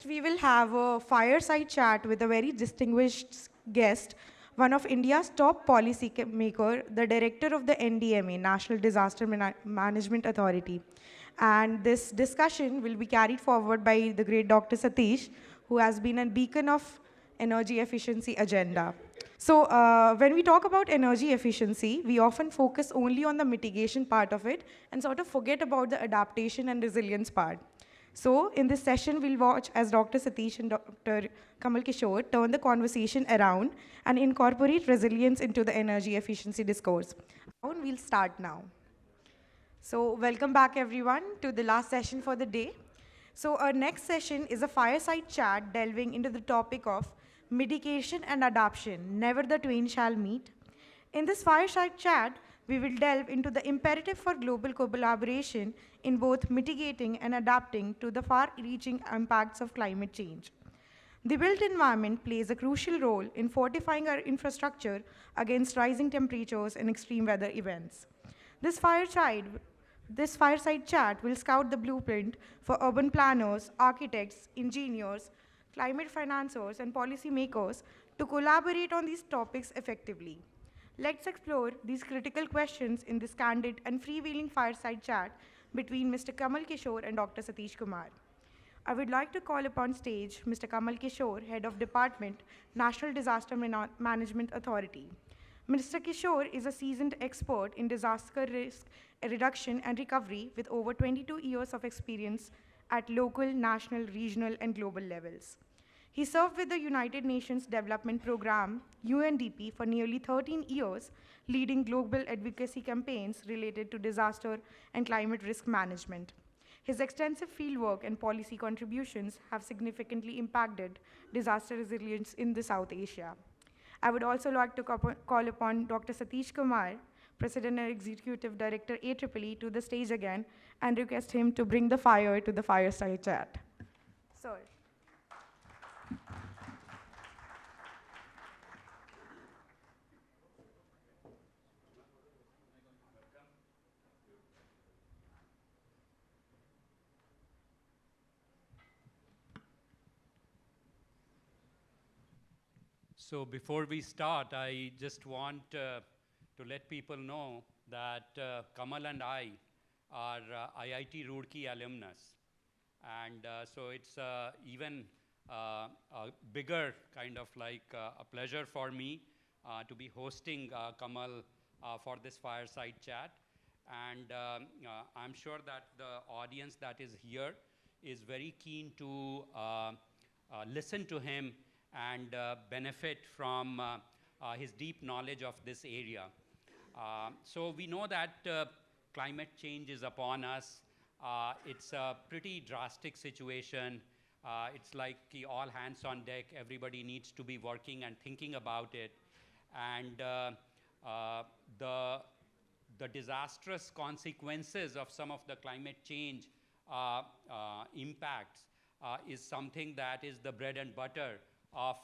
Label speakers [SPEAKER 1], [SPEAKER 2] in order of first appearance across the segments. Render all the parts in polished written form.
[SPEAKER 1] We will have a fireside chat with a very distinguished guest, one of India's top policy maker, the director of the NDMA, National Disaster Management Authority. And this discussion will be carried forward by the great Dr. Satish, who has been a beacon of energy efficiency agenda. So when we talk about energy efficiency, we often focus only on the mitigation part of it and sort of forget about the adaptation and resilience part. So in this session, we'll watch as Dr. Satish and Dr. Kamal Kishore turn the conversation around and incorporate resilience into the energy efficiency discourse. We'll start now. So welcome back everyone to the last session for the day. So our next session is a fireside chat delving into the topic of mitigation and adaptation, never the twain shall meet. In this fireside chat, we will delve into the imperative for global collaboration in both mitigating and adapting to the far-reaching impacts of climate change. The built environment plays a crucial role in fortifying our infrastructure against rising temperatures and extreme weather events. This fireside, this fireside chat will scout the blueprint for urban planners, architects, engineers, climate financiers, and policymakers to collaborate on these topics effectively. Let's explore these critical questions in this candid and freewheeling fireside chat between Mr. Kamal Kishore and Dr. Satish Kumar. I would like to call upon stage Mr. Kamal Kishore, Head of Department, National Disaster Management Authority. Mr. Kishore is a seasoned expert in disaster risk reduction and recovery with over 22 years of experience at local, national, regional, and global levels. He served with the United Nations Development Programme, UNDP, for nearly 13 years, leading global advocacy campaigns related to disaster and climate risk management. His extensive fieldwork and policy contributions have significantly impacted disaster resilience in the South Asia. I would also like to call upon Dr. Satish Kumar, President and Executive Director AEEE, to the stage again and request him to bring the fire to the fireside chat. Sir.
[SPEAKER 2] So before we start, I just want to let people know that Kamal and I are IIT Roorkee alumnus. And so it's even a bigger kind of like a pleasure for me to be hosting Kamal for this fireside chat. And I'm sure that the audience that is here is very keen to listen to him and benefit from his deep knowledge of this area. So we know that climate change is upon us. It's a pretty drastic situation. It's like all hands on deck. Everybody needs to be working and thinking about it. And the disastrous consequences of some of the climate change impacts is something that is the bread and butter of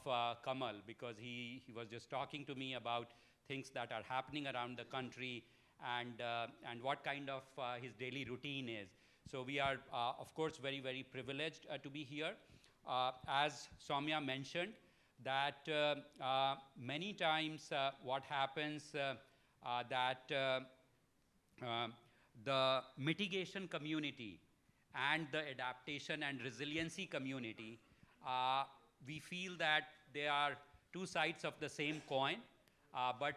[SPEAKER 2] Kamal, because he was just talking to me about things that are happening around the country and what kind of his daily routine is. So we are, of course, very, very privileged to be here. As Soumya mentioned, that many times what happens that the mitigation community and the adaptation and resiliency community, we feel that they are two sides of the same coin, but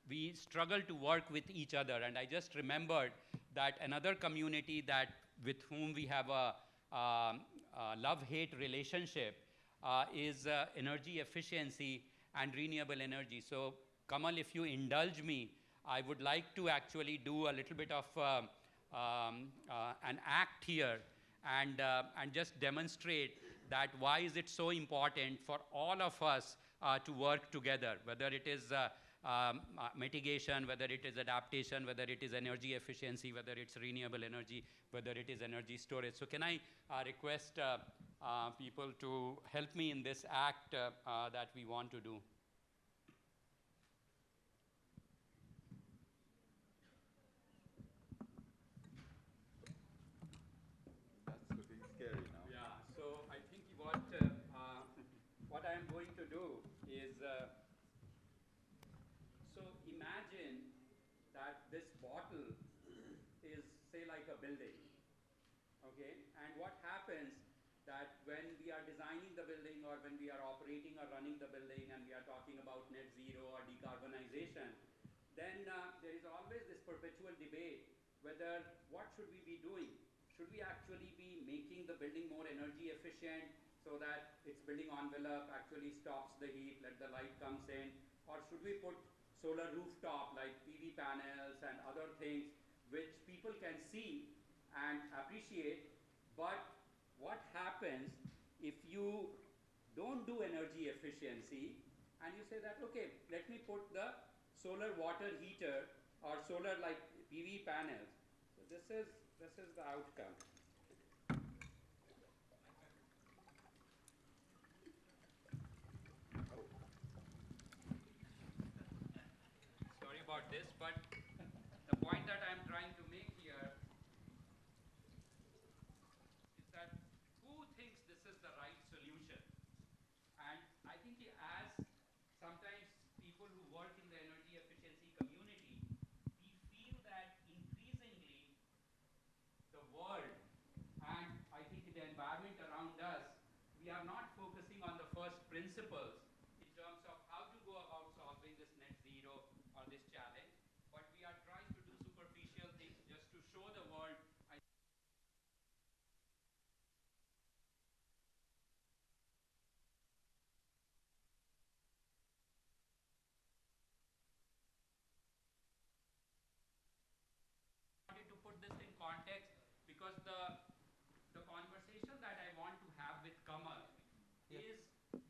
[SPEAKER 2] we struggle to work with each other. And I just remembered that another community that with whom we have a love-hate relationship is energy efficiency and renewable energy. So Kamal, if you indulge me, I would like to actually do a little bit of an act here and just demonstrate that why is it so important for all of us to work together, whether it is mitigation, whether it is adaptation, whether it is energy efficiency, whether it's renewable energy, whether it is energy storage. So can I request people to help me in this act that we want to do?
[SPEAKER 3] That's looking scary now.
[SPEAKER 2] Yeah, so I building. Okay, and what happens that when we are designing the building or when we are operating or running the building and we are talking about net zero or decarbonization, then there is always this perpetual debate whether what should we be doing? Should we actually be making the building more energy efficient so that its building envelope actually stops the heat, let the light comes in, or should we put solar rooftop like PV panels and other things which people can see and appreciate, but what happens if you don't do energy efficiency and you say that, okay, let me put the solar water heater or solar like PV panels. So this is the outcome. Oh, sorry about this, but the point that I'm trying to make here is that who thinks this is the right solution? And I think as sometimes people who work in the energy efficiency community, we feel that increasingly the world and I think the environment around us, we are not focusing on the first principles in terms of how to go about solving this net zero or this challenge, but we are trying to do superficial things just to show the world. Wanted to put this in context because the conversation that I want to have with Kamal is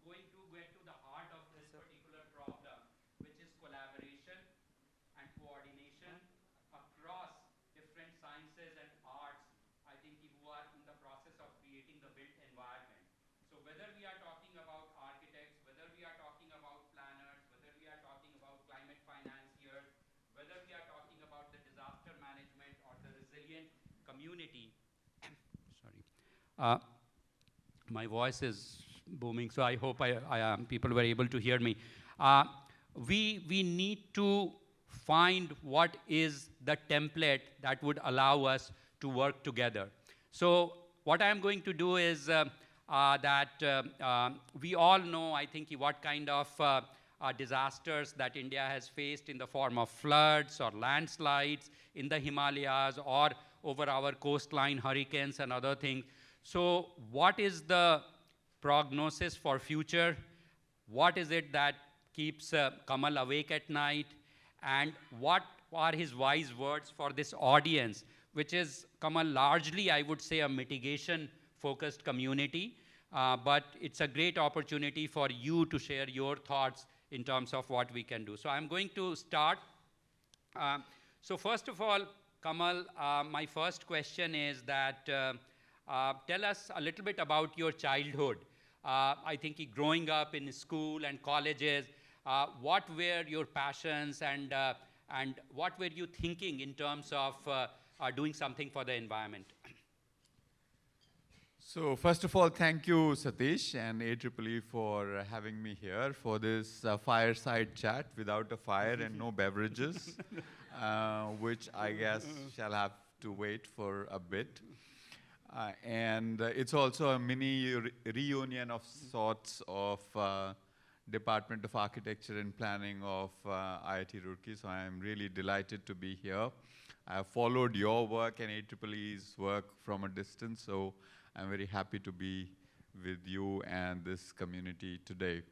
[SPEAKER 2] going to get to the heart of this particular problem, which is collaboration and coordination across different sciences and arts, I think, who are in the process of creating the built environment. So whether we are talking about architects, whether we are talking about planners, whether we are talking about climate financiers, whether we are talking about the disaster management or the resilient community, sorry. My voice is booming, so I hope people were able to hear me. Uh, we need to find what is the template that would allow us to work together. So what I'm going to do is we all know, I think, what kind of disasters that India has faced in the form of floods or landslides in the Himalayas or over our coastline, hurricanes and other things. So what is the prognosis for future? What is it that keeps Kamal awake at night? And what are his wise words for this audience, which is, Kamal, largely, I would say, a mitigation-focused community. But it's a great opportunity for you to share your thoughts in terms of what we can do. So I'm going to start. So first of all, Kamal, my first question is that tell us a little bit about your childhood. I think growing up in school and colleges, what were your passions and what were you thinking in terms of doing something for the environment?
[SPEAKER 3] So first of all, thank you, Satish and AEEE for having me here for this fireside chat without a fire and no beverages, which I guess shall have to wait for a bit. And it's also a mini reunion of sorts of Department of Architecture and Planning of IIT Roorkee, so I'm really delighted to be here. I've followed your work and AEE's work from a distance, so I'm very happy to be with you and this community today.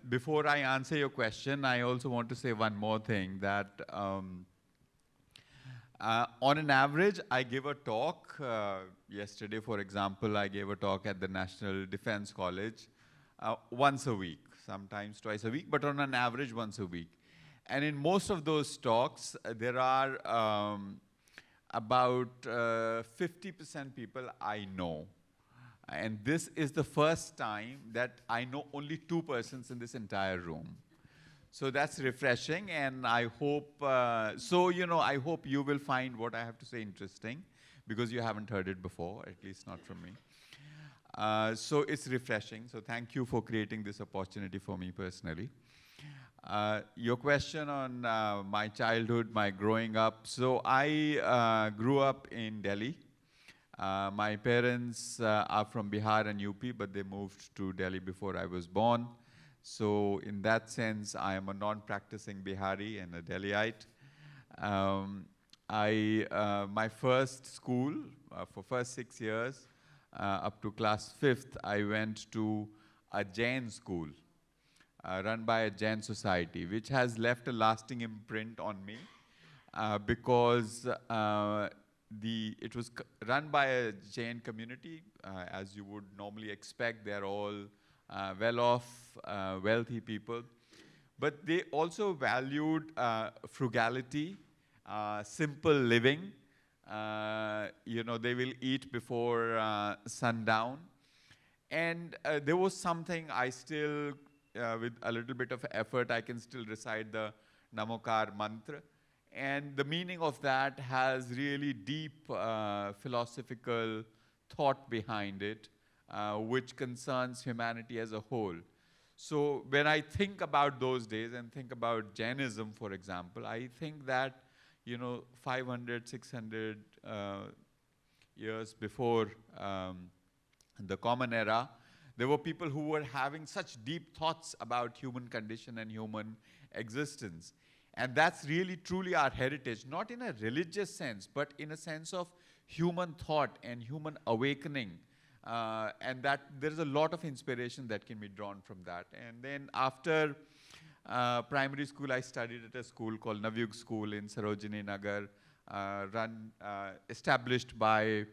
[SPEAKER 3] Before I answer your question, I also want to say one more thing, that on an average, I give a talk. Yesterday, for example, I gave a talk at the National Defense College once a week, sometimes twice a week, but on an average, once a week. And in most of those talks, there are about 50% people I know. And this is the first time that I know only 2 persons in this entire room. So that's refreshing, and I hope, I hope you will find what I have to say interesting, because you haven't heard it before, at least not from me. So it's refreshing, so thank you for creating this opportunity for me personally. Your question on my childhood, my growing up. So I grew up in Delhi. My parents are from Bihar and UP, but they moved to Delhi before I was born. So in that sense, I am a non-practicing Bihari and a Delhiite. Um, my first school, for first 6 years, up to class 5th, I went to a Jain school run by a Jain society, which has left a lasting imprint on me because it was run by a Jain community, as you would normally expect. They're all well-off, wealthy people. But they also valued frugality, simple living. They will eat before sundown. And there was something I still, with a little bit of effort, I can still recite the Namokar mantra. And the meaning of that has really deep philosophical thought behind it, which concerns humanity as a whole. So when I think about those days and think about Jainism, for example, I think that, 500, 600 years before the Common Era, there were people who were having such deep thoughts about human condition and human existence. And that's really truly our heritage, not in a religious sense, but in a sense of human thought and human awakening. And that there's a lot of inspiration that can be drawn from that. And then after primary school, I studied at a school called Navyug School in Sarojini Nagar, established by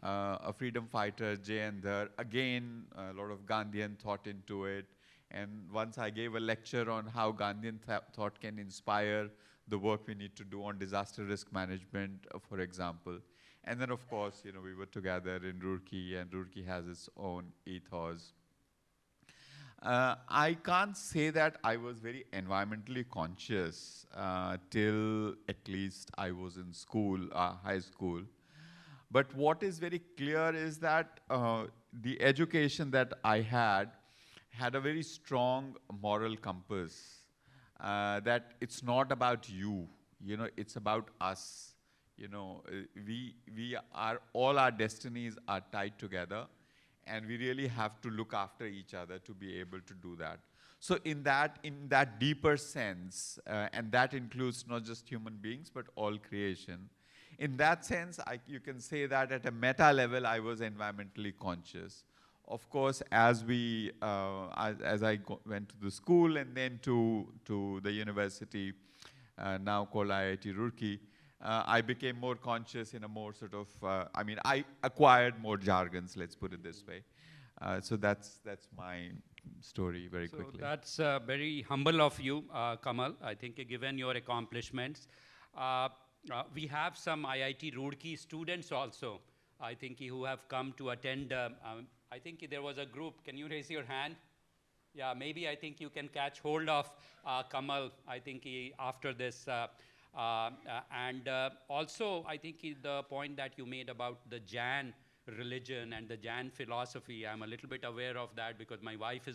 [SPEAKER 3] a freedom fighter, Jayendar. Again, a lot of Gandhian thought into it. And once I gave a lecture on how Gandhian thought can inspire the work we need to do on disaster risk management, for example. And then, of course, we were together in Roorkee, and Roorkee has its own ethos. I can't say that I was very environmentally conscious till at least I was in school, high school. But what is very clear is that the education that I had a very strong moral compass, that it's not about you, it's about us. All our destinies are tied together, and we really have to look after each other to be able to do that. So in that deeper sense, and that includes not just human beings, but all creation, in that sense, you can say that at a meta level, I was environmentally conscious. Of course, as I went to the school and then to the university, now called IIT Roorkee, I became more conscious in a more sort of, I acquired more jargons, let's put it this way. So that's my story very quickly.
[SPEAKER 2] That's very humble of you, Kamal. I think given your accomplishments. We have some IIT Roorkee students also, I think, who have come to attend. I think there was a group. Can you raise your hand? Yeah, maybe I think you can catch hold of Kamal, I think, after this. And also, I think the point that you made about the Jain religion and the Jain philosophy, I'm a little bit aware of that because my wife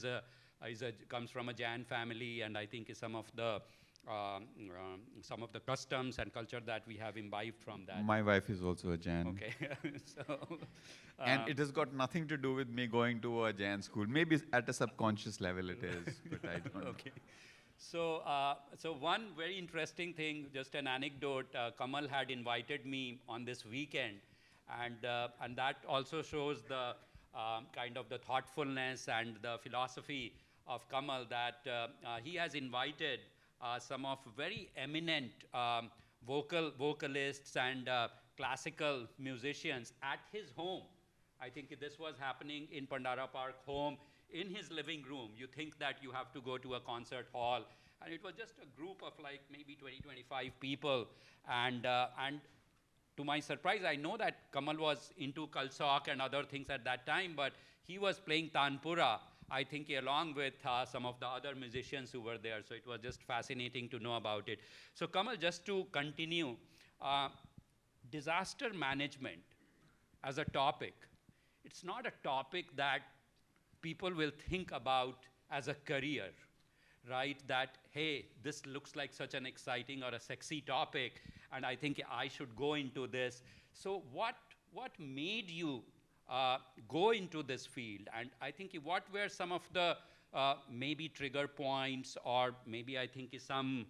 [SPEAKER 2] comes from a Jain family, and I think some of the customs and culture that we have imbibed from that.
[SPEAKER 3] My wife is also a Jain.
[SPEAKER 2] Okay.
[SPEAKER 3] And it has got nothing to do with me going to a Jain school. Maybe at a subconscious level it is, but I don't know.
[SPEAKER 2] Okay. So one very interesting thing, just an anecdote, Kamal had invited me on this weekend, and that also shows the kind of the thoughtfulness and the philosophy of Kamal, that he has invited some of very eminent vocalists and classical musicians at his home. I think this was happening in Pandara Park home, in his living room. You think that you have to go to a concert hall, and it was just a group of like maybe 20, 25 people. And to my surprise, I know that Kamal was into Kalsok and other things at that time, but he was playing Tanpura, I think, along with some of the other musicians who were there. So it was just fascinating to know about it. So Kamal, just to continue, disaster management as a topic, it's not a topic that people will think about as a career. right, that, hey, this looks like such an exciting or a sexy topic, and I think I should go into this. So what made you go into this field? And I think what were some of the maybe trigger points, or maybe I think some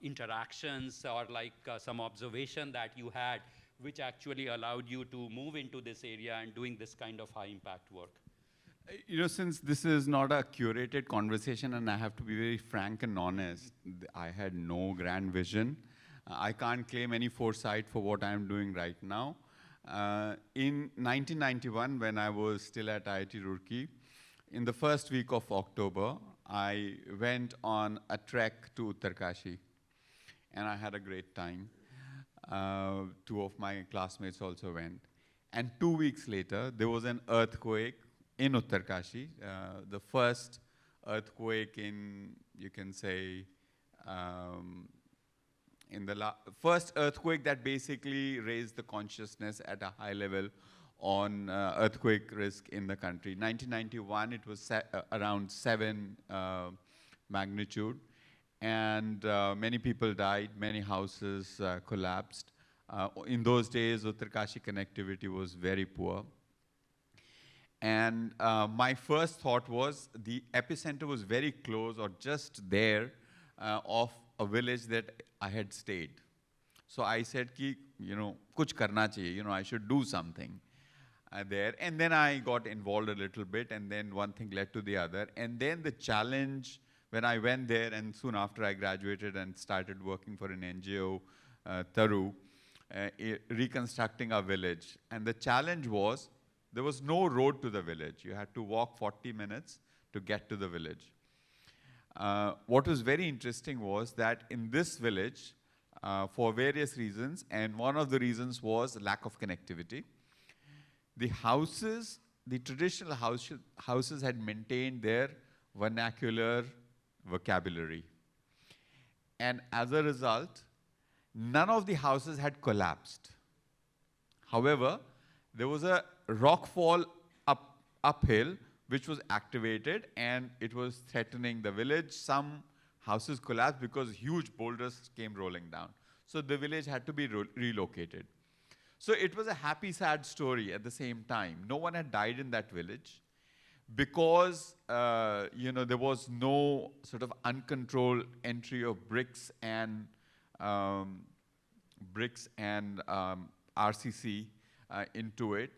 [SPEAKER 2] interactions, or like some observation that you had, which actually allowed you to move into this area and doing this kind of high impact work?
[SPEAKER 3] You know, since this is not a curated conversation, and I have to be very frank and honest, I had no grand vision. I can't claim any foresight for what I'm doing right now. In 1991, when I was still at IIT Roorkee, in the first week of October, I went on a trek to Uttarkashi, and I had a great time. Two of my classmates also went. And 2 weeks later, there was an earthquake in Uttarkashi, the first earthquake in, you can say, in the first earthquake that basically raised the consciousness at a high level on earthquake risk in the country. 1991, it was around 7 magnitude, and many people died, many houses collapsed. In those days, Uttarkashi connectivity was very poor. And my first thought was the epicenter was very close or just there of a village that I had stayed. So I said, ki, kuch karna chahiye, I should do something there. And then I got involved a little bit, and then one thing led to the other. And then the challenge, when I went there, and soon after I graduated and started working for an NGO, Taru, reconstructing a village. And the challenge was, there was no road to the village. You had to walk 40 minutes to get to the village. What was very interesting was that in this village, for various reasons, and one of the reasons was lack of connectivity, the houses, the traditional houses had maintained their vernacular vocabulary. And as a result, none of the houses had collapsed. However, there was a rock fall uphill which was activated, and it was threatening the village. Some houses collapsed because huge boulders came rolling down. So the village had to be relocated. So it was a happy, sad story at the same time. No one had died in that village because there was no sort of uncontrolled entry of bricks and RCC into it.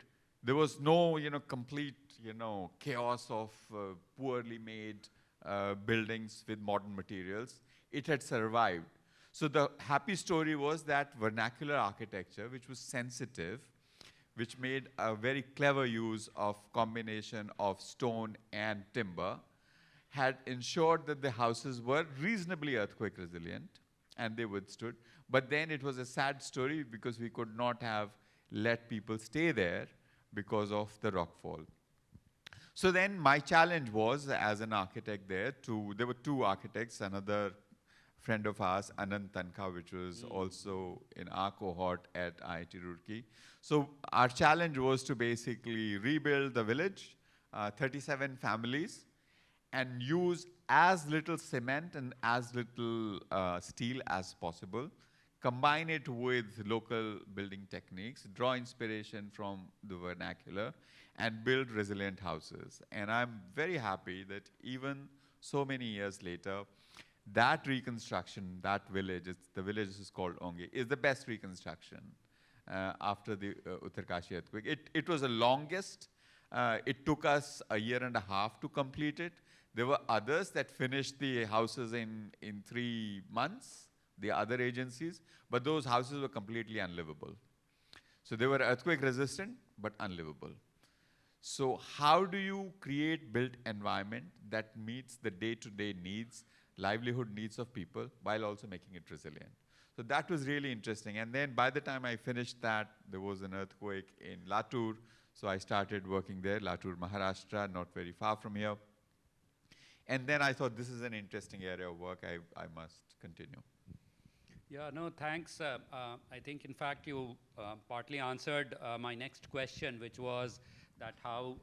[SPEAKER 3] There was no complete chaos of poorly made buildings with modern materials. It had survived. So the happy story was that vernacular architecture, which was sensitive, which made a very clever use of combination of stone and timber, had ensured that the houses were reasonably earthquake resilient, and they withstood. But then it was a sad story because we could not have let people stay there because of the rockfall. So then my challenge was, as an architect there, there were 2 architects, another friend of ours, Anand Tankha, which was also in our cohort at IIT Roorkee. So our challenge was to basically rebuild the village, 37 families, and use as little cement and as little steel as possible, combine it with local building techniques, draw inspiration from the vernacular, and build resilient houses. And I'm very happy that even so many years later, that reconstruction, that village, the village is called Onge, is the best reconstruction after the Uttarkashi earthquake. It was the longest. It took us a year and a half to complete it. There were others that finished the houses in 3 months, the other agencies, but those houses were completely unlivable. So they were earthquake resistant, but unlivable. So how do you create built environment that meets the day-to-day needs, livelihood needs of people, while also making it resilient? So that was really interesting. And then by the time I finished that, there was an earthquake in Latur. So I started working there, Latur, Maharashtra, not very far from here. And then I thought, this is an interesting area of work, I must continue.
[SPEAKER 2] Yeah, no, thanks. I think, in fact, you partly answered my next question, which was that how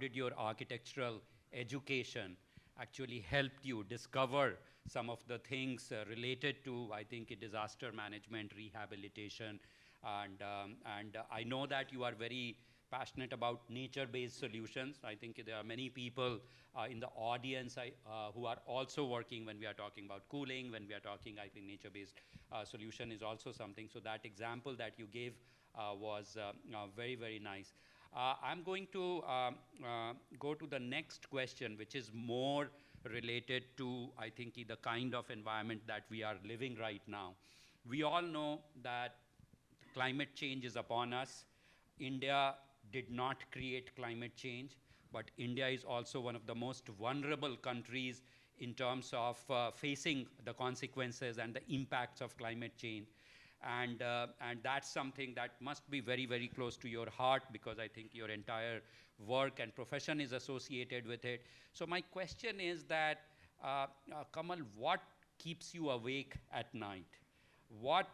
[SPEAKER 2] did your architectural education actually helped you discover some of the things related to, I think, disaster management, rehabilitation, and I know that you are very passionate about nature-based solutions. I think there are many people in the audience who are also working when we are talking about cooling, when we are talking, I think nature-based solution is also something. So that example that you gave was very, very nice. I'm going to go to the next question, which is more related to, I think, the kind of environment that we are living right now. We all know that climate change is upon us. India did not create climate change, but India is also one of the most vulnerable countries in terms of facing the consequences and the impacts of climate change. And that's something that must be very, very close to your heart, because I think your entire work and profession is associated with it. So my question is that, Kamal, what keeps you awake at night? What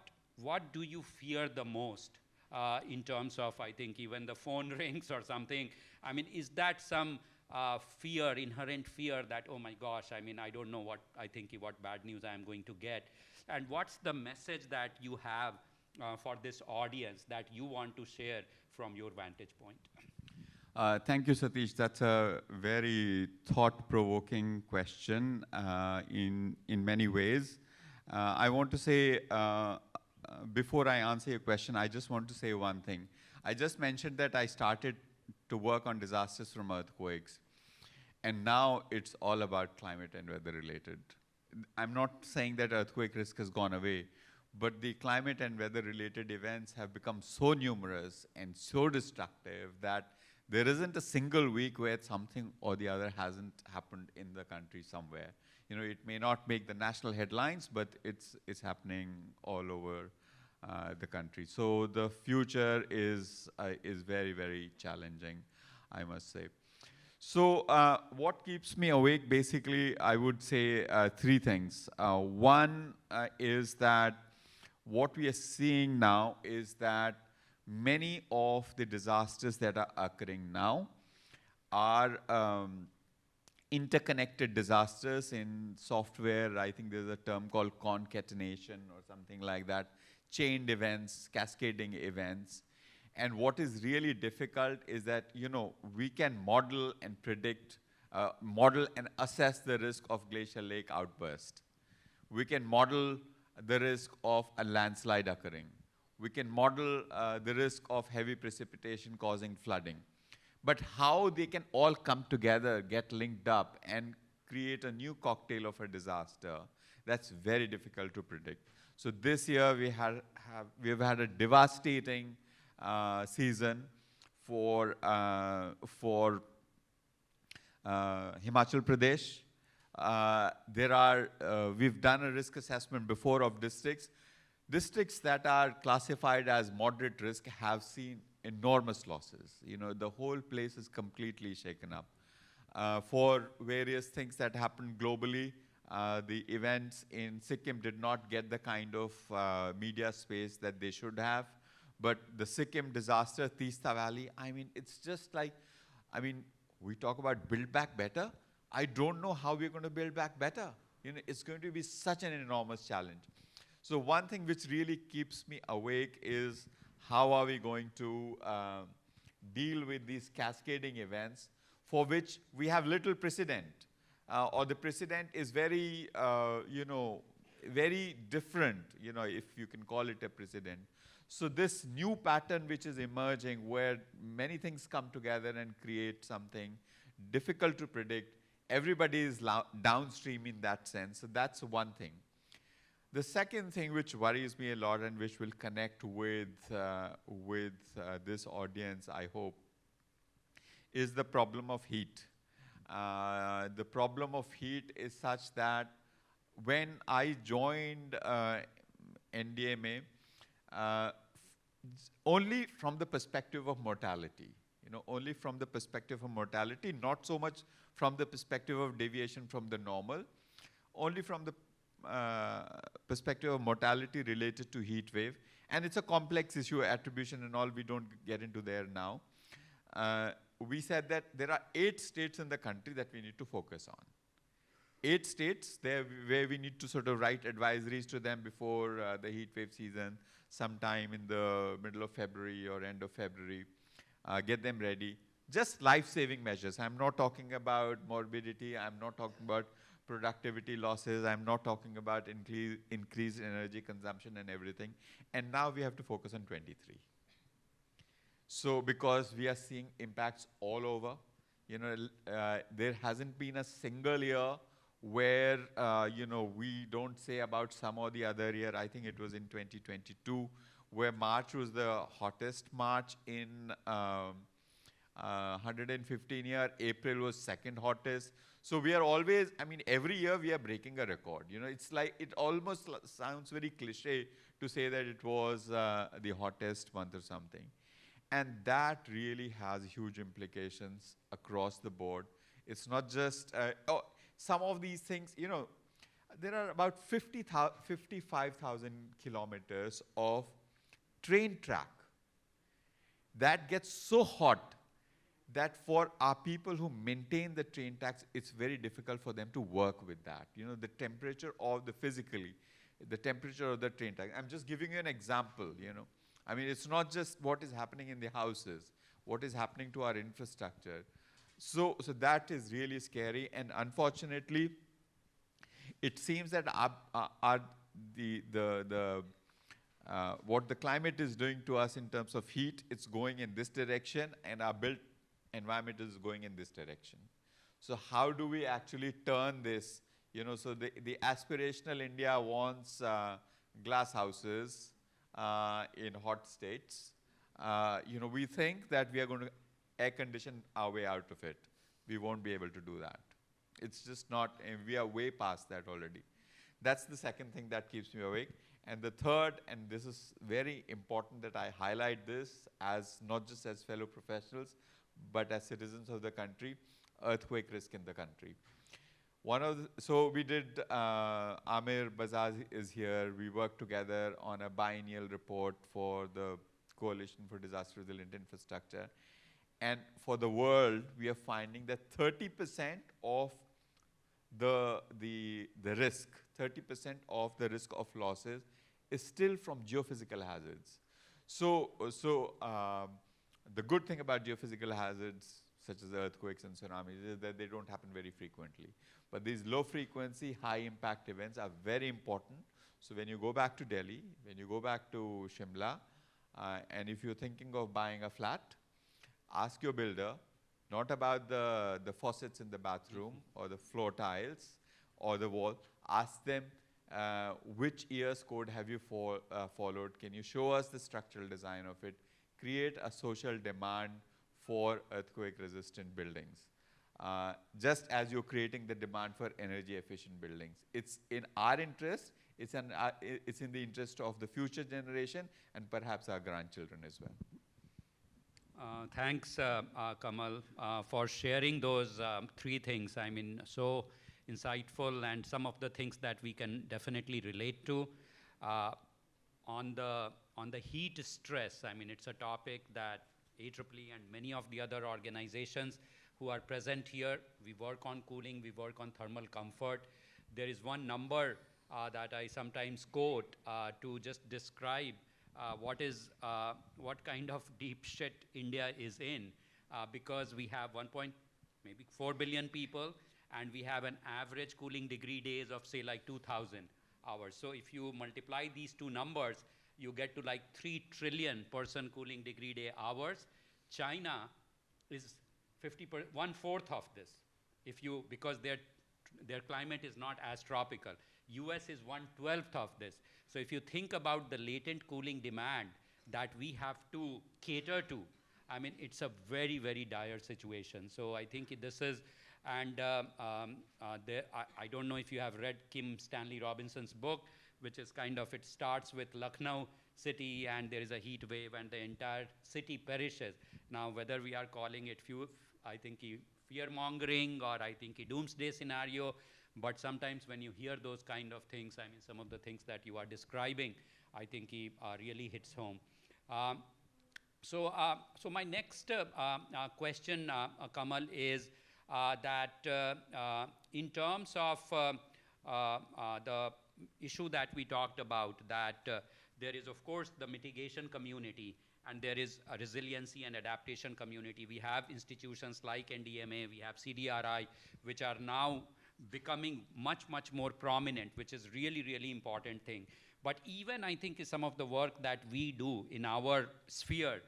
[SPEAKER 2] do you fear the most in terms of, I think, even the phone rings or something? I mean, is that some fear, inherent fear that, oh my gosh, I mean, I don't know what, I think, what bad news I am going to get? And what's the message that you have for this audience that you want to share from your vantage point?
[SPEAKER 3] Thank you, Satish. That's a very thought-provoking question in many ways. I want to say, before I answer your question, I just want to say one thing. I just mentioned that I started to work on disasters from earthquakes, and now it's all about climate and weather-related. I'm not saying that earthquake risk has gone away, but the climate and weather-related events have become so numerous and so destructive that there isn't a single week where something or the other hasn't happened in the country somewhere. You know, it may not make the national headlines, but it's happening all over the country. So the future is very, very challenging, I must say. So what keeps me awake, basically, I would say three things. One is that what we are seeing now is that many of the disasters that are occurring now are interconnected disasters. In software, I think there's a term called concatenation or something like that, chained events, cascading events. And what is really difficult is that, you know, we can model and predict, model and assess the risk of glacial lake outburst. We can model the risk of a landslide occurring. We can model the risk of heavy precipitation causing flooding. But how they can all come together, get linked up, and create a new cocktail of a disaster, that's very difficult to predict. So this year we've had a devastating season for Himachal Pradesh. We've done a risk assessment before of districts. Districts that are classified as moderate risk have seen enormous losses. You know, the whole place is completely shaken up. For various things that happened globally, the events in Sikkim did not get the kind of media space that they should have. But the Sikkim disaster, Teesta Valley, I mean, it's just like, I mean, we talk about build back better. I don't know how we're going to build back better. You know, it's going to be such an enormous challenge. So one thing which really keeps me awake is how are we going to deal with these cascading events for which we have little precedent, or the precedent is very, you know, very different, you know, if you can call it a precedent. So this new pattern which is emerging, where many things come together and create something difficult to predict, everybody is downstream in that sense. So that's one thing. The second thing which worries me a lot and which will connect with this audience, I hope, is the problem of heat. The problem of heat is such that when I joined NDMA, only from the perspective of mortality, you know, only from the perspective of mortality, not so much from the perspective of deviation from the normal, only from the perspective of mortality related to heat wave. And it's a complex issue, attribution and all, we don't get into there now. We said that there are 8 states in the country that we need to focus on. 8 states there where we need to sort of write advisories to them before the heat wave season, sometime in the middle of February or end of February, get them ready. Just life-saving measures. I'm not talking about morbidity. I'm not talking about productivity losses. I'm not talking about increased energy consumption and everything. And now we have to focus on 23. So because we are seeing impacts all over, there hasn't been a single year where, we don't say about some or the other year. I think it was in 2022, where March was the hottest March in 115 year. April was second hottest. So we are always, every year we are breaking a record. It's like, it almost sounds very cliche to say that it was the hottest month or something. And that really has huge implications across the board. It's not just, some of these things, there are about 55,000 kilometers of train track that gets so hot that for our people who maintain the train tracks, it's very difficult for them to work with that. The temperature of the temperature of the train track. I'm just giving you an example, it's not just what is happening in the houses, what is happening to our infrastructure. So that is really scary, and unfortunately, it seems that what the climate is doing to us in terms of heat, it's going in this direction, and our built environment is going in this direction. So how do we actually turn this? So the aspirational India wants glass houses in hot states. We think that we are going to air condition our way out of it. We won't be able to do that. It's just not, we are way past that already. That's the second thing that keeps me awake. And the third, and this is very important that I highlight this as not just as fellow professionals, but as citizens of the country, earthquake risk in the country. So we did, Amir Bazaz is here. We worked together on a biennial report for the Coalition for Disaster Resilient Infrastructure. And for the world, we are finding that 30% of the risk, 30% of the risk of losses is still from geophysical hazards. So the good thing about geophysical hazards, such as earthquakes and tsunamis, is that they don't happen very frequently. But these low frequency, high impact events are very important. So when you go back to Delhi, when you go back to Shimla, and if you're thinking of buying a flat, ask your builder, not about the faucets in the bathroom or the floor tiles or the wall. Ask them, which EARS code have you followed? Can you show us the structural design of it? Create a social demand for earthquake-resistant buildings. Just as you're creating the demand for energy-efficient buildings. It's in our interest, it's in the interest of the future generation and perhaps our grandchildren as well.
[SPEAKER 2] Thanks, Kamal, for sharing those three things. So insightful, and some of the things that we can definitely relate to. On the heat stress, it's a topic that AEEE and many of the other organizations who are present here, we work on cooling, we work on thermal comfort. There is one number that I sometimes quote to just describe what kind of deep shit India is in, because we have 1.4 billion people, and we have an average cooling degree days of say like 2,000 hours. So if you multiply these two numbers, you get to like 3 trillion person cooling degree day hours. China is 1/4 of this, because their climate is not as tropical. US is 1/12 of this. So if you think about the latent cooling demand that we have to cater to, it's a very, very dire situation. So I think this is, and I don't know if you have read Kim Stanley Robinson's book, which is it starts with Lucknow city, and there is a heat wave, and the entire city perishes. Now, whether we are calling it fear-mongering, or doomsday scenario, but sometimes when you hear those kind of things, some of the things that you are describing, really hits home. So my next question, Kamal, is in terms of the issue that we talked about, that there is, of course, the mitigation community, and there is a resiliency and adaptation community. We have institutions like NDMA, we have CDRI, which are now becoming much, much more prominent, which is really, really important thing. But even I think some of the work that we do in our sphere,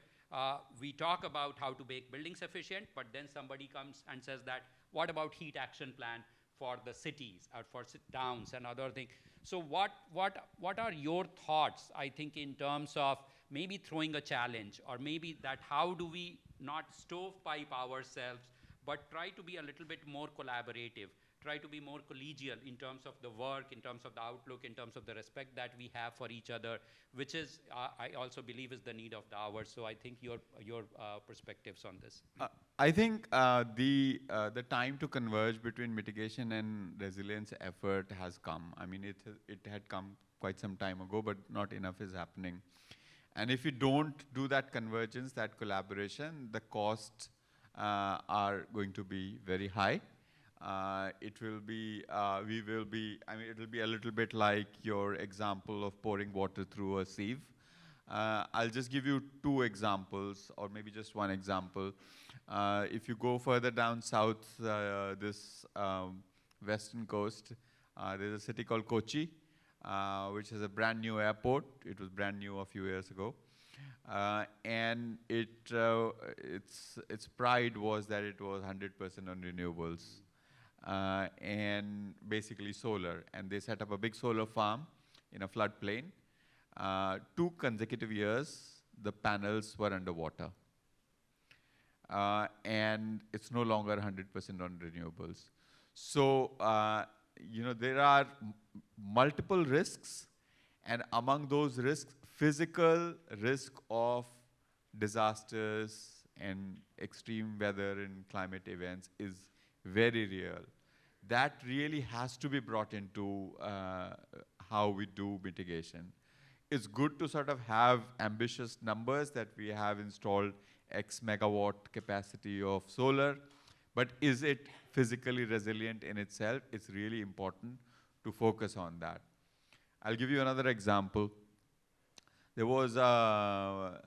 [SPEAKER 2] we talk about how to make buildings efficient, but then somebody comes and says that, what about heat action plan for the cities or for towns and other things? So what are your thoughts, I think, in terms of maybe throwing a challenge, or maybe that how do we not stovepipe ourselves, but try to be a little bit more collaborative, try to be more collegial in terms of the work, in terms of the outlook, in terms of the respect that we have for each other, which is, I also believe, is the need of the hour. So I think your perspectives on this.
[SPEAKER 3] I think the time to converge between mitigation and resilience effort has come. I mean, it had come quite some time ago, but not enough is happening. And if you don't do that convergence, that collaboration, the costs are going to be very high. It will be, I mean, it will be a little bit like your example of pouring water through a sieve. I'll just give you two examples, or maybe just one example. If you go further down south, this western coast, there's a city called Kochi, which is a brand new airport. It was brand new a few years ago. And its pride was that it was 100% on renewables. And basically solar. And they set up a big solar farm in a floodplain. 2 consecutive years, the panels were underwater. And it's no longer 100% on renewables. So, you know, there are multiple risks, and among those risks, physical risk of disasters and extreme weather and climate events is very real. That really has to be brought into how we do mitigation. It's good to sort of have ambitious numbers that we have installed X megawatt capacity of solar, but is it physically resilient in itself? It's really important to focus on that. I'll give you another example. There was a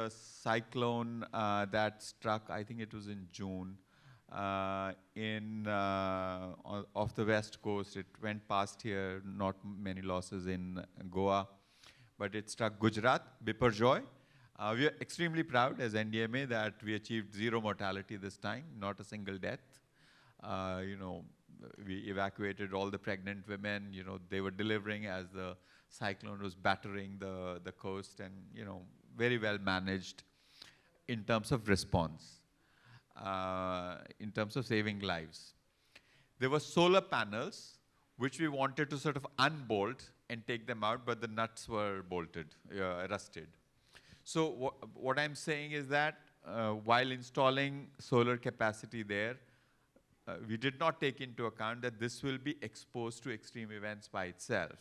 [SPEAKER 3] cyclone that struck, I think it was in June, off the west coast. It went past here, not many losses in Goa, but it struck Gujarat, Biparjoy. We are extremely proud as NDMA that we achieved 0 mortality this time, not a single death. You know, we evacuated all the pregnant women. You know, they were delivering as the cyclone was battering the coast, and, you know, very well managed in terms of response, in terms of saving lives. There were solar panels which we wanted to sort of unbolt and take them out, but the nuts were bolted, rusted. So what I'm saying is that while installing solar capacity there, we did not take into account that this will be exposed to extreme events by itself.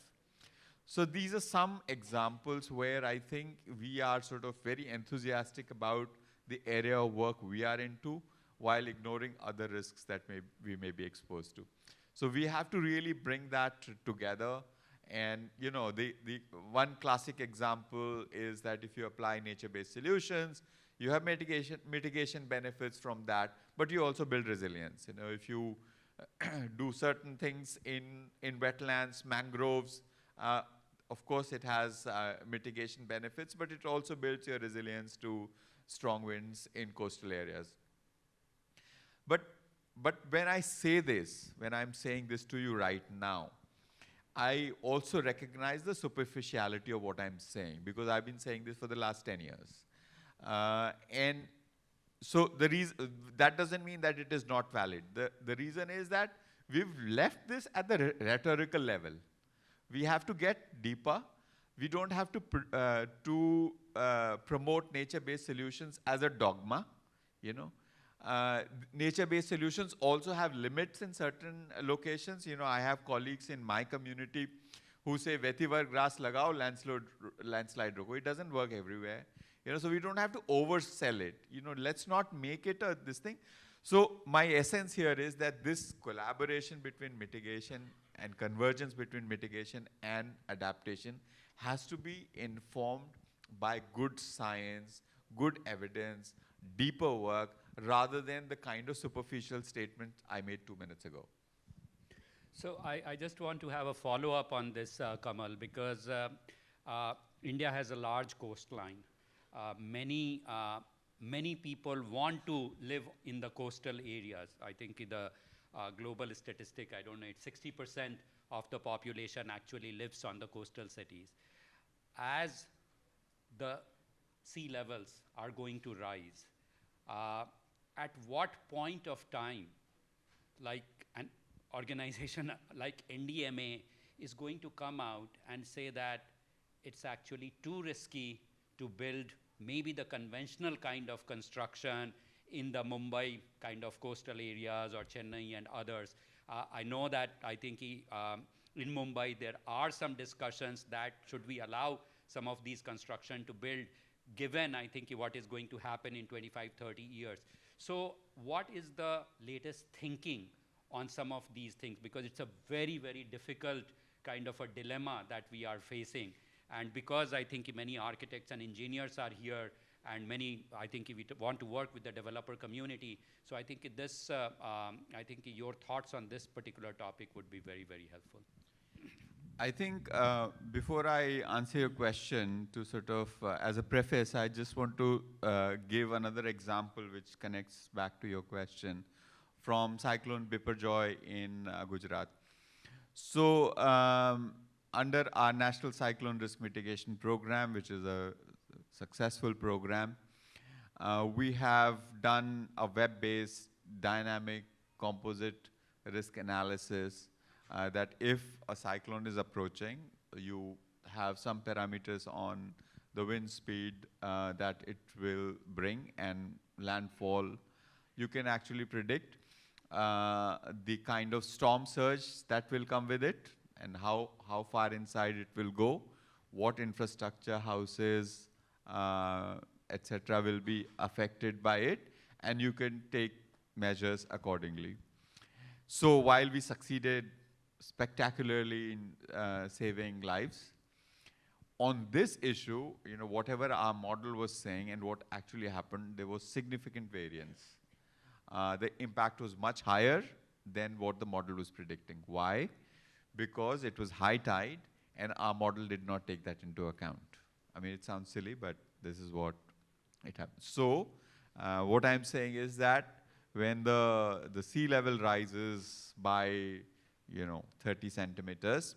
[SPEAKER 3] So these are some examples where I think we are sort of very enthusiastic about the area of work we are into, while ignoring other risks that we may be exposed to. So we have to really bring that together. And, you know, the one classic example is that if you apply nature-based solutions, you have mitigation benefits from that, but you also build resilience. You know, if you do certain things in wetlands, mangroves, of course it has mitigation benefits, but it also builds your resilience to strong winds in coastal areas. But when I say this, when I'm saying this to you right now, I also recognize the superficiality of what I'm saying, because I've been saying this for the last 10 years. And so that doesn't mean that it is not valid. The reason is that we've left this at the rhetorical level. We have to get deeper. We don't have to promote nature-based solutions as a dogma, you know. Nature-based solutions also have limits in certain locations. You know, I have colleagues in my community who say, vetiver grass lagao, landslide roko. It doesn't work everywhere. You know, so we don't have to oversell it. You know, let's not make it this thing. So my essence here is that this collaboration between mitigation and convergence between mitigation and adaptation has to be informed by good science, good evidence, deeper work, rather than the kind of superficial statement I made 2 minutes ago.
[SPEAKER 2] So I just want to have a follow-up on this, Kamal, because India has a large coastline. Many people want to live in the coastal areas. I think the global statistic, I don't know, it's 60% of the population actually lives on the coastal cities. As the sea levels are going to rise, at what point of time, like an organization like NDMA is going to come out and say that it's actually too risky to build maybe the conventional kind of construction in the Mumbai kind of coastal areas or Chennai and others. I know that I think in Mumbai there are some discussions that should we allow some of these construction to build given I think what is going to happen in 25, 30 years. So what is the latest thinking on some of these things? Because it's a very, very difficult kind of a dilemma that we are facing. And because I think many architects and engineers are here, and many, I think we want to work with the developer community. So I think this, I think your thoughts on this particular topic would be very, very helpful.
[SPEAKER 3] I think before I answer your question, to sort of, as a preface, I just want to give another example which connects back to your question from Cyclone Biparjoy in Gujarat. So under our National Cyclone Risk Mitigation Program, which is a successful program, we have done a web-based dynamic composite risk analysis that if a cyclone is approaching, you have some parameters on the wind speed that it will bring and landfall. You can actually predict the kind of storm surge that will come with it and how far inside it will go, what infrastructure, houses, etc. will be affected by it, and you can take measures accordingly. So while we succeeded spectacularly in saving lives, on this issue, whatever our model was saying and what actually happened, there was significant variance. The impact was much higher than what the model was predicting. Why? Because it was high tide and our model did not take that into account. I mean, it sounds silly, but this is what it happened. So what I'm saying is that when the sea level rises by 30 centimeters,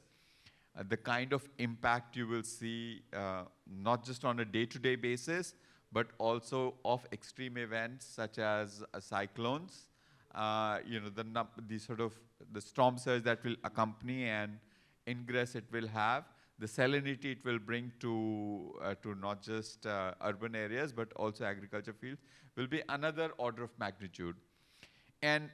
[SPEAKER 3] the kind of impact you will see not just on a day-to-day basis, but also of extreme events such as cyclones, the storm surge that will accompany and ingress it will have, the salinity it will bring to not just urban areas, but also agriculture fields, will be another order of magnitude. And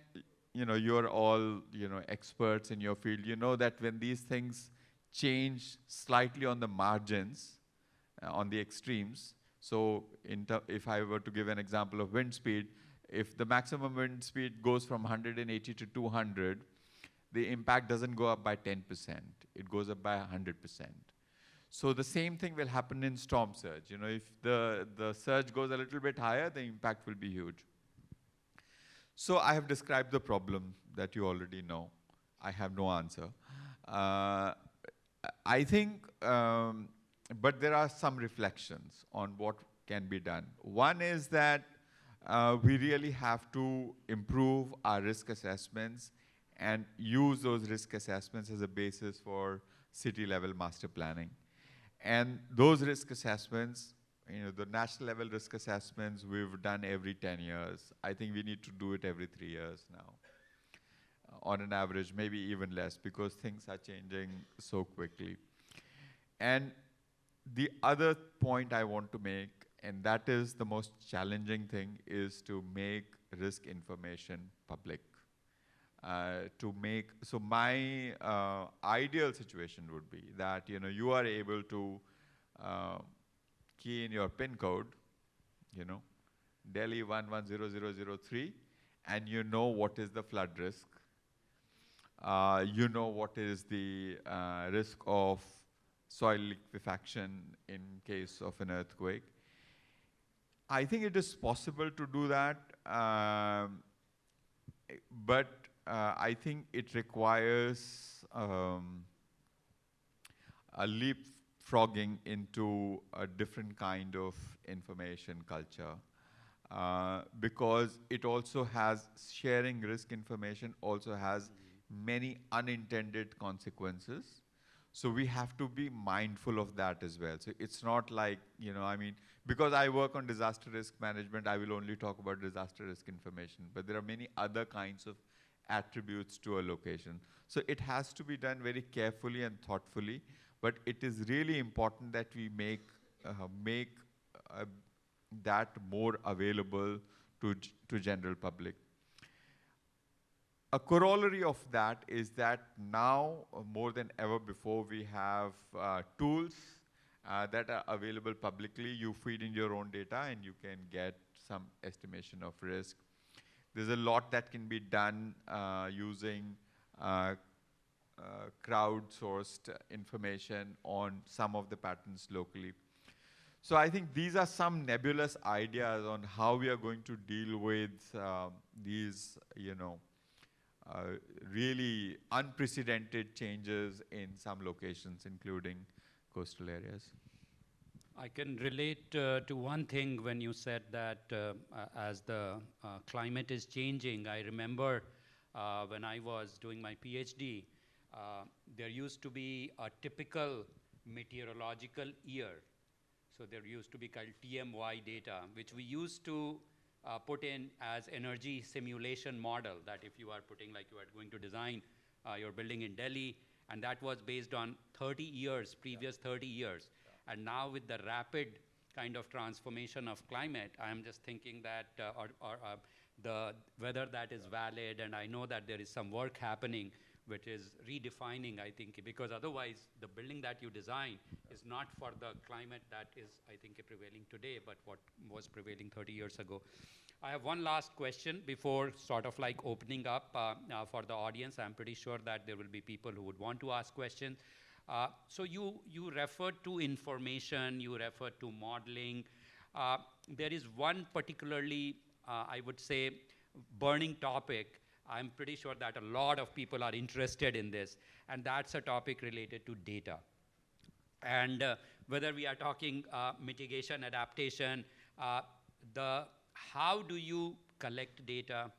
[SPEAKER 3] you're all experts in your field. You know that when these things change slightly on the margins, on the extremes, so if I were to give an example of wind speed, if the maximum wind speed goes from 180 to 200, the impact doesn't go up by 10%. It goes up by 100%. So the same thing will happen in storm surge. If the surge goes a little bit higher, the impact will be huge. So I have described the problem that you already know. I have no answer. I think, but there are some reflections on what can be done. One is that we really have to improve our risk assessments and use those risk assessments as a basis for city-level master planning. And those risk assessments, the national level risk assessments we've done every 10 years. I think we need to do it every 3 years now. On an average, maybe even less, because things are changing so quickly. And the other point I want to make, and that is the most challenging thing, is to make risk information public. So my ideal situation would be that you are able to key in your PIN code, Delhi 110003, and you know what is the flood risk, you know what is the risk of soil liquefaction in case of an earthquake. I think it is possible to do that, but I think it requires a leapfrogging into a different kind of information culture. Because it also has, sharing risk information also has many unintended consequences. So we have to be mindful of that as well. So it's not like, I mean, because I work on disaster risk management, I will only talk about disaster risk information. But there are many other kinds of attributes to a location. So it has to be done very carefully and thoughtfully. But it is really important that we make that more available to general public. A corollary of that is that now, more than ever before, we have tools that are available publicly. You feed in your own data and you can get some estimation of risk. There's a lot that can be done using crowdsourced information on some of the patterns locally. So I think these are some nebulous ideas on how we are going to deal with these, really unprecedented changes in some locations, including coastal areas.
[SPEAKER 2] I can relate to one thing when you said that as the climate is changing. I remember when I was doing my PhD, there used to be a typical meteorological year. So there used to be called TMY data, which we used to put in as energy simulation model, that if you are putting, like you are going to design your building in Delhi, and that was based on 30 years, previous 30 years. And now with the rapid kind of transformation of climate, I'm just thinking that, whether that is valid, and I know that there is some work happening which is redefining, I think, because otherwise the building that you design is not for the climate that is, I think, prevailing today, but what was prevailing 30 years ago. I have one last question before sort of like opening up for the audience. I'm pretty sure that there will be people who would want to ask questions. So you referred to information, you referred to modeling. There is one particularly, I would say, burning topic. I'm pretty sure that a lot of people are interested in this, and that's a topic related to data. And whether we are talking mitigation, adaptation, how do you collect data?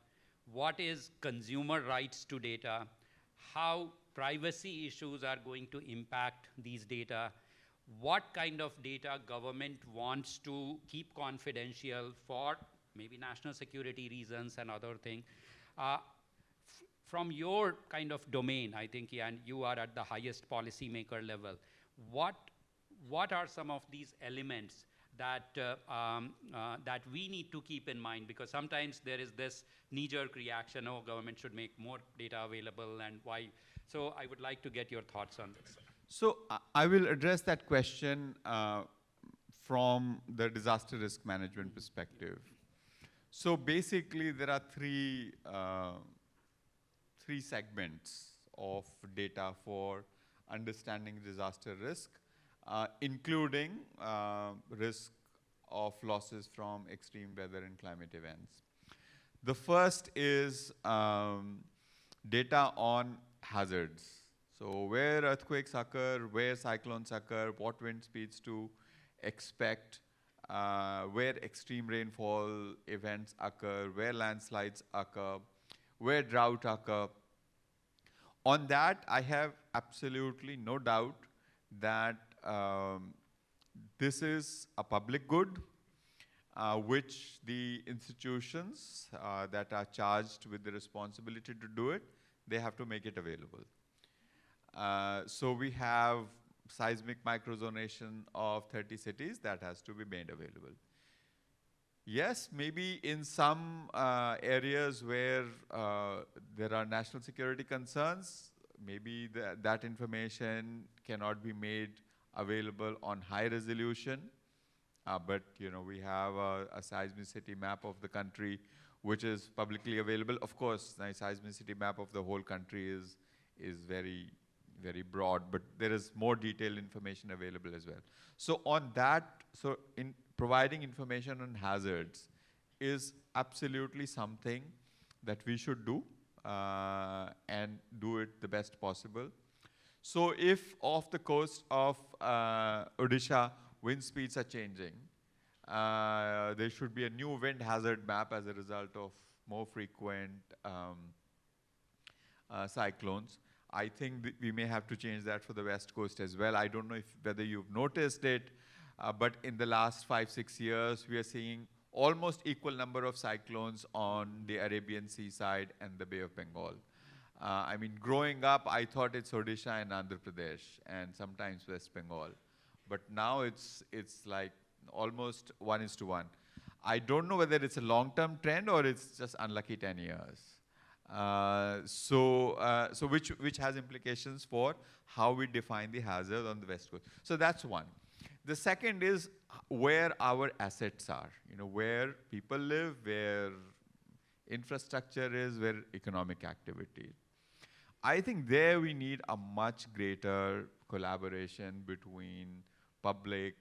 [SPEAKER 2] What is consumer rights to data? How privacy issues are going to impact these data? What kind of data government wants to keep confidential for maybe national security reasons and other things? From your kind of domain, I think, and you are at the highest policymaker level, what are some of these elements that that we need to keep in mind? Because sometimes there is this knee-jerk reaction, oh, government should make more data available, and why? So I would like to get your thoughts on this.
[SPEAKER 3] So I will address that question from the disaster risk management perspective. So basically, there are three segments of data for understanding disaster risk, including risk of losses from extreme weather and climate events. The first is data on hazards. So where earthquakes occur, where cyclones occur, what wind speeds to expect, where extreme rainfall events occur, where landslides occur, where drought occur. On that, I have absolutely no doubt that this is a public good, which the institutions that are charged with the responsibility to do it, they have to make it available. So we have seismic microzonation of 30 cities that has to be made available. Yes, maybe in some areas where there are national security concerns, maybe that information cannot be made available on high resolution. But we have a seismicity map of the country which is publicly available. Of course, the seismicity map of the whole country is very, very broad, but there is more detailed information available as well. So on that, so in providing information on hazards is absolutely something that we should do and do it the best possible. So if off the coast of Odisha, wind speeds are changing, there should be a new wind hazard map as a result of more frequent cyclones. I think we may have to change that for the West Coast as well. I don't know whether you've noticed it, but in the last 5-6 years, we are seeing almost equal number of cyclones on the Arabian Sea side and the Bay of Bengal. I mean, growing up, I thought it's Odisha and Andhra Pradesh, and sometimes West Bengal. But now it's like almost 1:1. I don't know whether it's a long-term trend or it's just unlucky 10 years. So which has implications for how we define the hazard on the West Coast. So that's one. The second is where our assets are, where people live, where infrastructure is, where economic activity. I think there we need a much greater collaboration between public,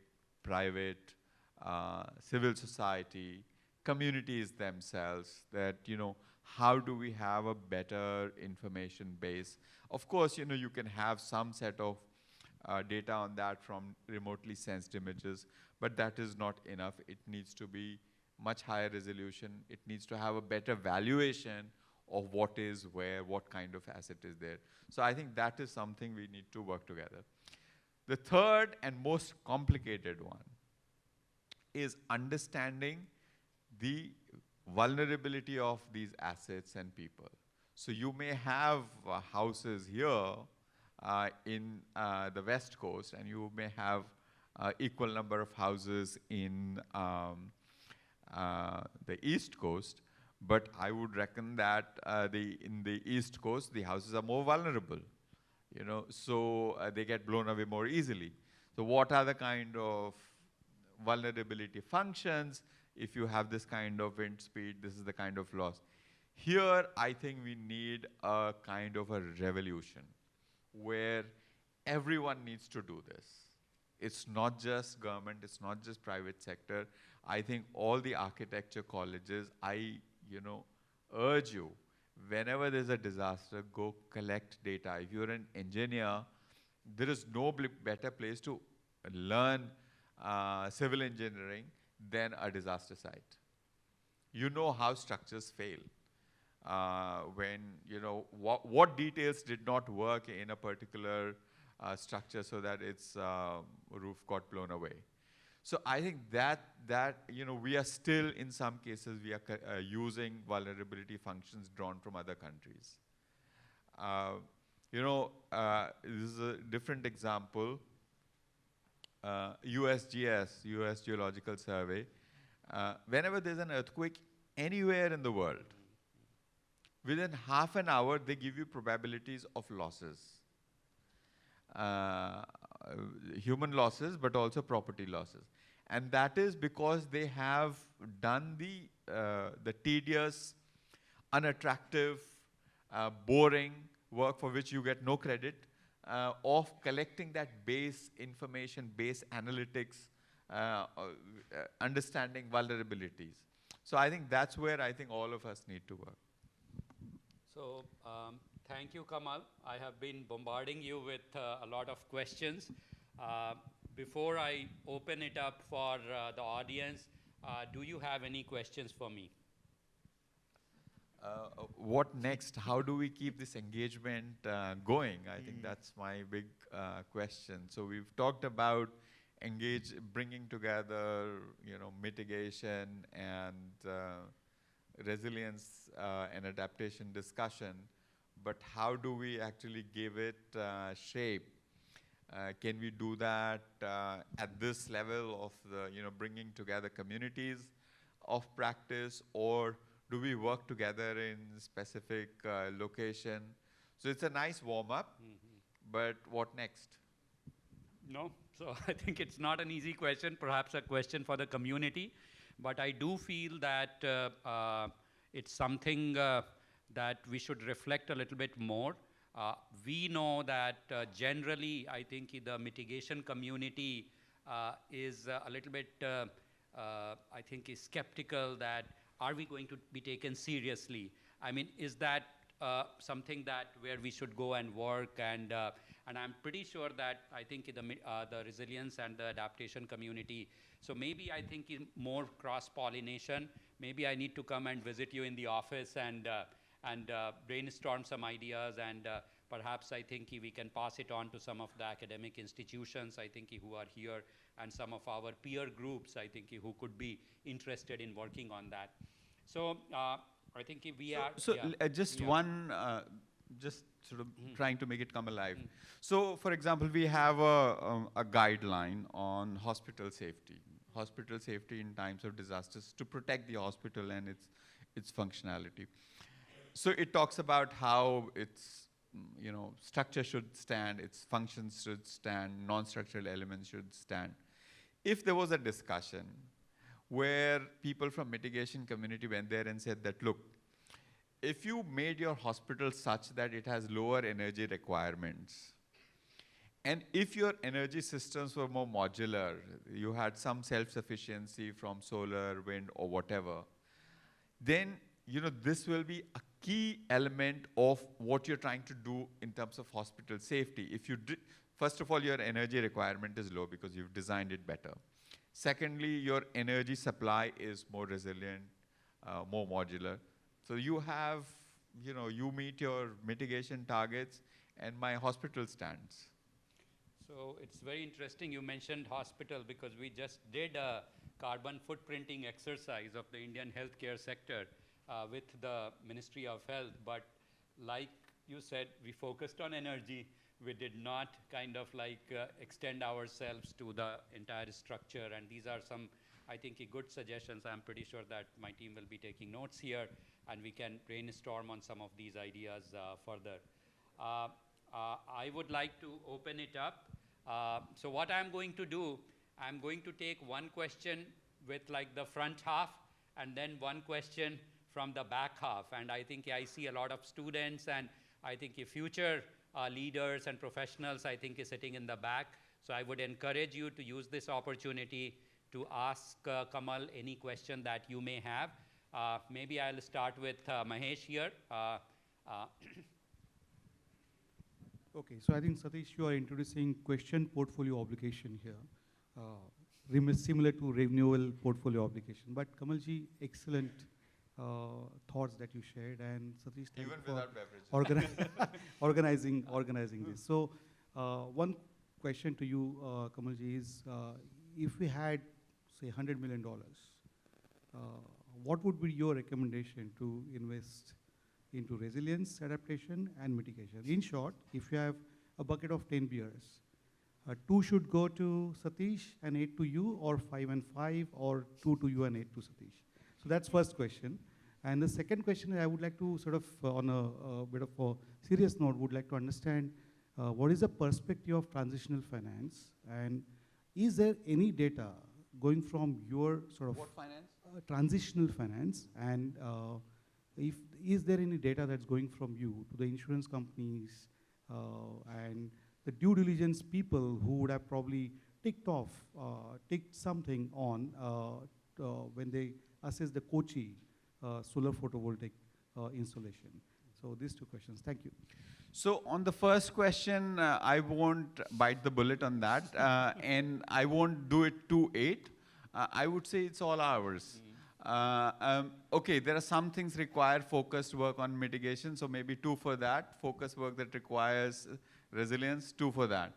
[SPEAKER 3] private, civil society, communities themselves, that, how do we have a better information base? Of course, you can have some set of data on that from remotely sensed images, but that is not enough. It needs to be much higher resolution. It needs to have a better valuation of what is where, what kind of asset is there. So I think that is something we need to work together. The third and most complicated one is understanding the vulnerability of these assets and people. So you may have houses here in the West Coast, and you may have equal number of houses in the East Coast, but I would reckon that in the East Coast, the houses are more vulnerable, so they get blown away more easily. So what are the kind of vulnerability functions? If you have this kind of wind speed, this is the kind of loss. Here, I think we need a kind of a revolution where everyone needs to do this. It's not just government, it's not just private sector. I think all the architecture colleges, I urge you, whenever there's a disaster, go collect data. If you're an engineer, there is no better place to learn civil engineering than a disaster site. You know how structures fail. When, what details did not work in a particular structure so that its roof got blown away. So I think that we are still, in some cases, we are using vulnerability functions drawn from other countries. This is a different example. USGS, US Geological Survey, whenever there's an earthquake anywhere in the world, within half an hour, they give you probabilities of losses. Human losses, but also property losses. And that is because they have done the tedious, unattractive, boring work for which you get no credit, of collecting that base information, base analytics, understanding vulnerabilities. So I think that's where I think all of us need to work.
[SPEAKER 2] So thank you, Kamal. I have been bombarding you with a lot of questions. Before I open it up for the audience, do you have any questions for me?
[SPEAKER 3] What next? How do we keep this engagement going? I think that's my big question. So we've talked about bringing together, mitigation and resilience and adaptation discussion, but how do we actually give it shape? Can we do that at this level of the, bringing together communities of practice, or do we work together in specific location? So it's a nice warm-up, but what next?
[SPEAKER 2] No, so I think it's not an easy question, perhaps a question for the community, but I do feel that it's something that we should reflect a little bit more. We know that generally, I think the mitigation community is a little bit, I think, is skeptical that are we going to be taken seriously? I mean, is that something that where we should go and work? And I'm pretty sure that I think the resilience and the adaptation community. So maybe I think in more cross-pollination. Maybe I need to come and visit you in the office and brainstorm some ideas, and perhaps I think we can pass it on to some of the academic institutions, I think, who are here, and some of our peer groups, I think, who could be interested in working on that. So I think we are...
[SPEAKER 3] So
[SPEAKER 2] yeah.
[SPEAKER 3] just
[SPEAKER 2] Yeah.
[SPEAKER 3] one, just sort of trying to make it come alive. So for example, we have a guideline on hospital safety in times of disasters to protect the hospital and its functionality. So it talks about how its structure should stand, its functions should stand, non-structural elements should stand. If there was a discussion where people from mitigation community went there and said that, look, if you made your hospital such that it has lower energy requirements, and if your energy systems were more modular, you had some self-sufficiency from solar, wind, or whatever, then this will be a key element of what you're trying to do in terms of hospital safety. If you first of all, your energy requirement is low because you've designed it better. Secondly, your energy supply is more resilient, more modular. So you have, you meet your mitigation targets, and my hospital stands.
[SPEAKER 2] So it's very interesting you mentioned hospital, because we just did a carbon footprinting exercise of the Indian healthcare sector with the Ministry of Health. But like you said, we focused on energy. We did not kind of extend ourselves to the entire structure. And these are some, I think, good suggestions. I'm pretty sure that my team will be taking notes here, and we can brainstorm on some of these ideas further. I would like to open it up. So what I'm going to do, I'm going to take one question with the front half, and then one question from the back half. And I think I see a lot of students, and I think future leaders and professionals, I think, is sitting in the back. So I would encourage you to use this opportunity to ask Kamal any question that you may have. Maybe I'll start with Mahesh here.
[SPEAKER 4] Okay, so I think, Satish, you are introducing question portfolio obligation here, similar to renewal portfolio obligation. But Kamalji, excellent thoughts that you shared, and Satish, thank you for organizing this. So one question to you, Kamalji, is if we had, say, $100 million, what would be your recommendation to invest into resilience, adaptation, and mitigation? In short, if you have a bucket of 10 beers, 2 should go to Satish and 8 to you, or 5 and 5, or 2 to you and 8 to Satish. So that's first question. And the second question, I would like to sort of, on a bit of a serious note, would like to understand what is the perspective of transitional finance, and is there any data going from your sort of—
[SPEAKER 3] What finance?
[SPEAKER 4] Transitional finance, and is there any data that's going from you to the insurance companies and the due diligence people who would have probably ticked something on when they assess the Kochi solar photovoltaic installation? So these 2 questions. Thank you.
[SPEAKER 3] So on the first question, I won't bite the bullet on that, and I won't do it to 8. I would say it's all ours. Okay, there are some things require focused work on mitigation, so maybe 2 for that. Focused work that requires resilience, 2 for that.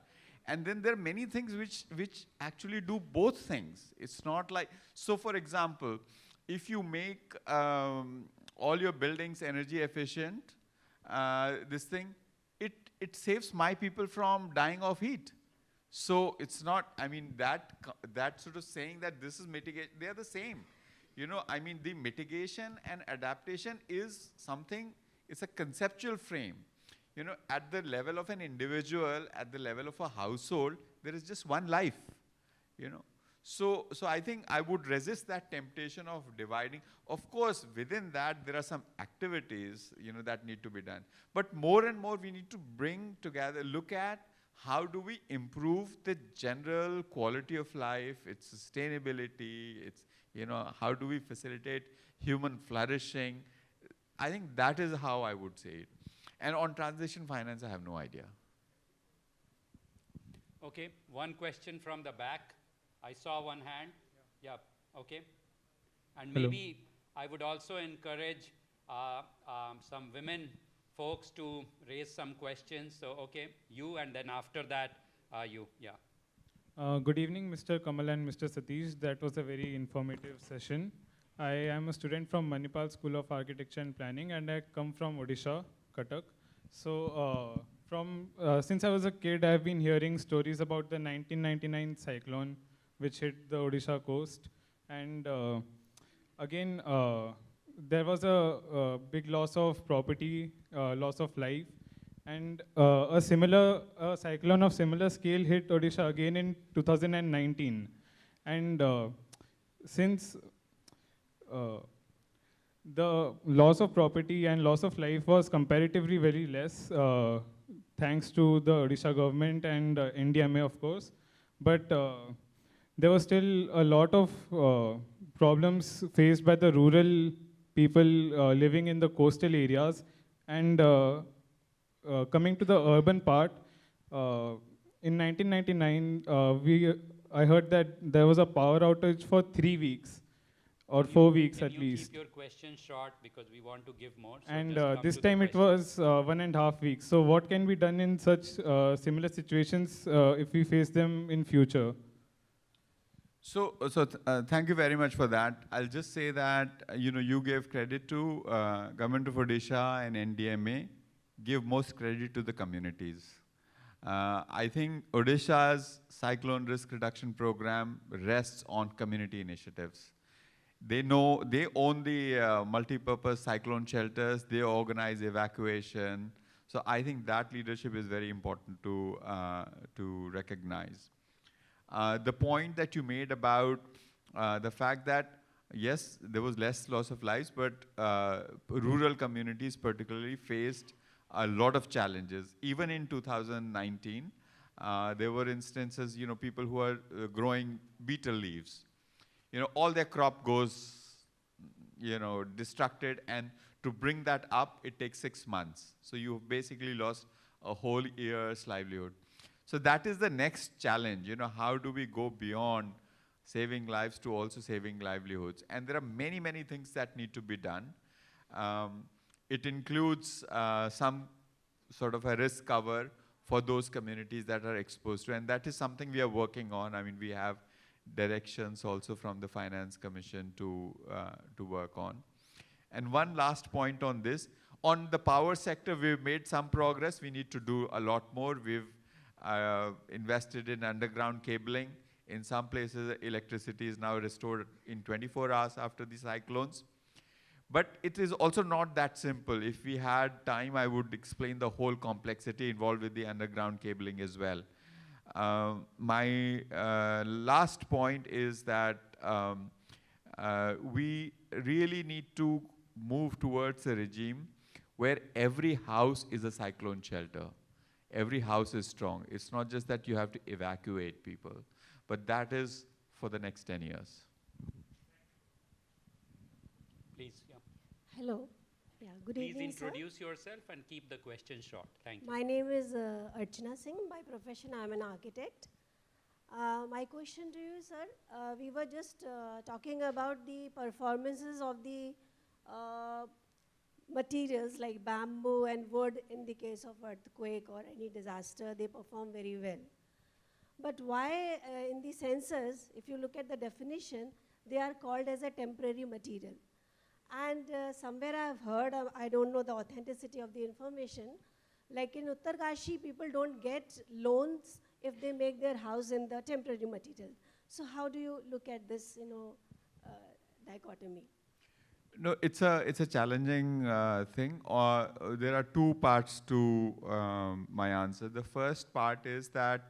[SPEAKER 3] And then there are many things which actually do both things. It's not like, so for example, if you make all your buildings energy efficient, this thing, it saves my people from dying of heat. So it's not, I mean, that sort of saying that this is mitigation, they are the same. I mean, the mitigation and adaptation is something, it's a conceptual frame. At the level of an individual, at the level of a household, there is just one life, So I think I would resist that temptation of dividing. Of course, within that, there are some activities, that need to be done. But more and more, we need to bring together, look at how do we improve the general quality of life, its sustainability, how do we facilitate human flourishing. I think that is how I would say it. And on transition finance, I have no idea.
[SPEAKER 2] Okay, one question from the back. I saw one hand. Yeah, okay. And
[SPEAKER 5] Hello.
[SPEAKER 2] maybe I would also encourage some women folks to raise some questions. So, okay, you, and then after that, you, yeah.
[SPEAKER 5] Good evening, Mr. Kamal and Mr. Satish. That was a very informative session. I am a student from Manipal School of Architecture and Planning, and I come from Odisha, Cuttack. So, since I was a kid, I've been hearing stories about the 1999 cyclone, which hit the Odisha coast. And again, there was a big loss of property, loss of life. And a cyclone of similar scale hit Odisha again in 2019. And since the loss of property and loss of life was comparatively very less, thanks to the Odisha government and NDMA, of course. But there was still a lot of problems faced by the rural people living in the coastal areas. And coming to the urban part, in 1999, I heard that there was a power outage for 3 weeks, or 4 weeks at
[SPEAKER 2] Can you
[SPEAKER 5] least.
[SPEAKER 2] keep your question short because we want to give more? So
[SPEAKER 5] And
[SPEAKER 2] just come
[SPEAKER 5] this
[SPEAKER 2] to the
[SPEAKER 5] time it
[SPEAKER 2] question.
[SPEAKER 5] was 1.5 weeks. So what can be done in such similar situations if we face them in future?
[SPEAKER 3] So thank you very much for that. I'll just say that, you gave credit to Government of Odisha and NDMA, give most credit to the communities. I think Odisha's cyclone risk reduction program rests on community initiatives. They own the multi-purpose cyclone shelters, they organize evacuation. So I think that leadership is very important to recognize. The point that you made about the fact that, yes, there was less loss of lives, but rural communities particularly faced a lot of challenges. Even in 2019, there were instances, people who are growing betel leaves. All their crop goes, destructed, and to bring that up, it takes 6 months. So you've basically lost a whole year's livelihood. So that is the next challenge, how do we go beyond saving lives to also saving livelihoods? And there are many, many things that need to be done. It includes some sort of a risk cover for those communities that are exposed to, and that is something we are working on. I mean, we have directions also from the Finance Commission to work on. And one last point on this. On the power sector, we've made some progress. We need to do a lot more. We've invested in underground cabling. In some places, electricity is now restored in 24 hours after the cyclones. But it is also not that simple. If we had time, I would explain the whole complexity involved with the underground cabling as well. My last point is that we really need to move towards a regime where every house is a cyclone shelter. Every house is strong. It's not just that you have to evacuate people, but that is for the next 10 years.
[SPEAKER 2] Please, yeah.
[SPEAKER 6] Hello. Yeah, good
[SPEAKER 2] Please
[SPEAKER 6] evening, sir.
[SPEAKER 2] introduce yourself and keep the question short. Thank you.
[SPEAKER 6] My name is Archana Singh. By profession, I am an architect. My question to you, sir, we were just talking about the performances of the materials like bamboo and wood in the case of earthquake or any disaster. They perform very well. But why in the census, if you look at the definition, they are called as a temporary material? And somewhere I've heard, I don't know the authenticity of the information, like in Uttarkashi, people don't get loans if they make their house in the temporary material. So how do you look at this, dichotomy?
[SPEAKER 3] No, it's a challenging thing. There are two parts to my answer. The first part is that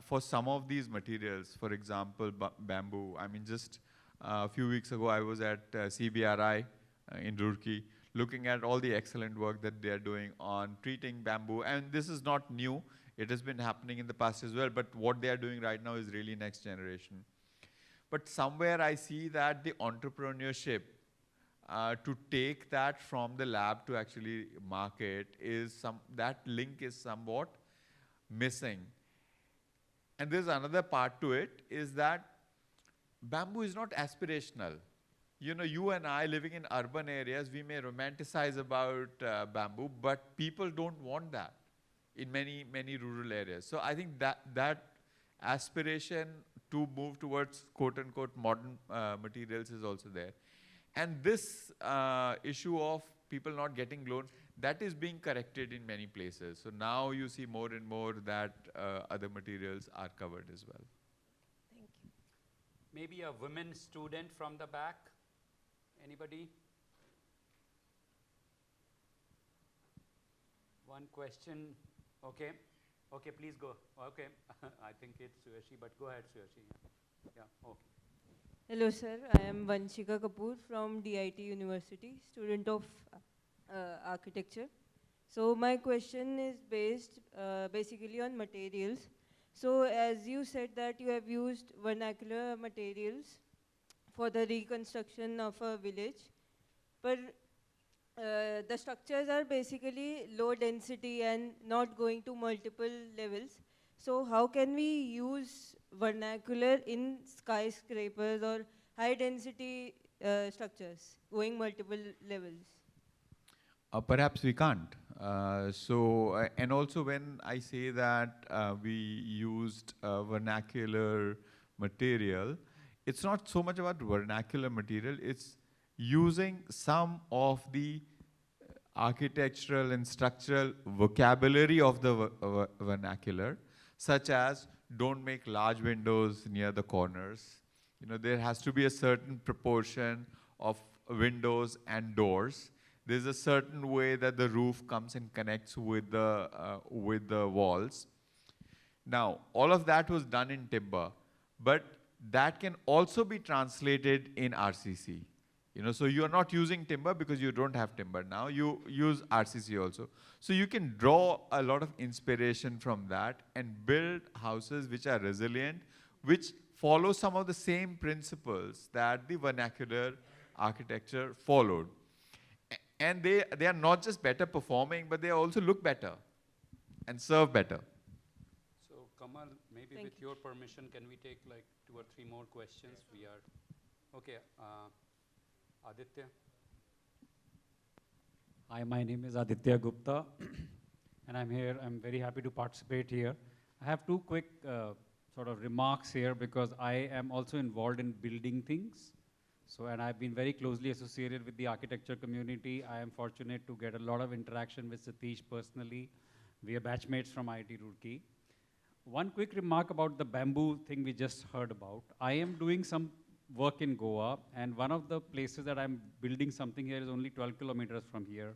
[SPEAKER 3] for some of these materials, for example, bamboo. I mean, just a few weeks ago, I was at CBRI in Roorkee, looking at all the excellent work that they are doing on treating bamboo. And this is not new. It has been happening in the past as well. But what they are doing right now is really next generation. But somewhere I see that the entrepreneurship to take that from the lab to actually market that link is somewhat missing. And there's another part to it, is that bamboo is not aspirational. You know, you and I living in urban areas, we may romanticize about bamboo, but people don't want that in many, many rural areas. So I think that aspiration to move towards quote-unquote modern materials is also there. And this issue of people not getting loan, that is being corrected in many places. So now you see more and more that other materials are covered as well.
[SPEAKER 6] Thank you.
[SPEAKER 2] Maybe a women student from the back. Anybody? One question. Okay. Okay, please go. Okay. I think it's Suyashi, but go ahead, Suyashi. Yeah, okay.
[SPEAKER 7] Hello, sir. I am Vanshika Kapoor from DIT University, student of architecture. So my question is based basically on materials. So as you said that you have used vernacular materials for the reconstruction of a village, but the structures are basically low density and not going to multiple levels. So how can we use vernacular in skyscrapers or high density structures going multiple levels?
[SPEAKER 3] Perhaps we can't. And also when I say that we used vernacular material, it's not so much about vernacular material, it's using some of the architectural and structural vocabulary of the vernacular, such as don't make large windows near the corners. You know, there has to be a certain proportion of windows and doors. There's a certain way that the roof comes and connects with the walls. Now, all of that was done in timber, but that can also be translated in RCC. You know, so you're not using timber because you don't have timber now. You use RCC also. So you can draw a lot of inspiration from that and build houses which are resilient, which follow some of the same principles that the vernacular architecture followed. And they are not just better performing, but they also look better and serve better.
[SPEAKER 2] So Kamal, maybe with your permission, can we take like 2 or 3 more questions? We are, okay, Aditya.
[SPEAKER 8] Hi, my name is Aditya Gupta, and I'm here. I'm very happy to participate here. I have 2 quick sort of remarks here because I am also involved in building things. So, and I've been very closely associated with the architecture community. I am fortunate to get a lot of interaction with Satish personally. We are batchmates from IIT Roorkee. One quick remark about the bamboo thing we just heard about. I am doing some work in Goa, and one of the places that I'm building something here is only 12 kilometers from here.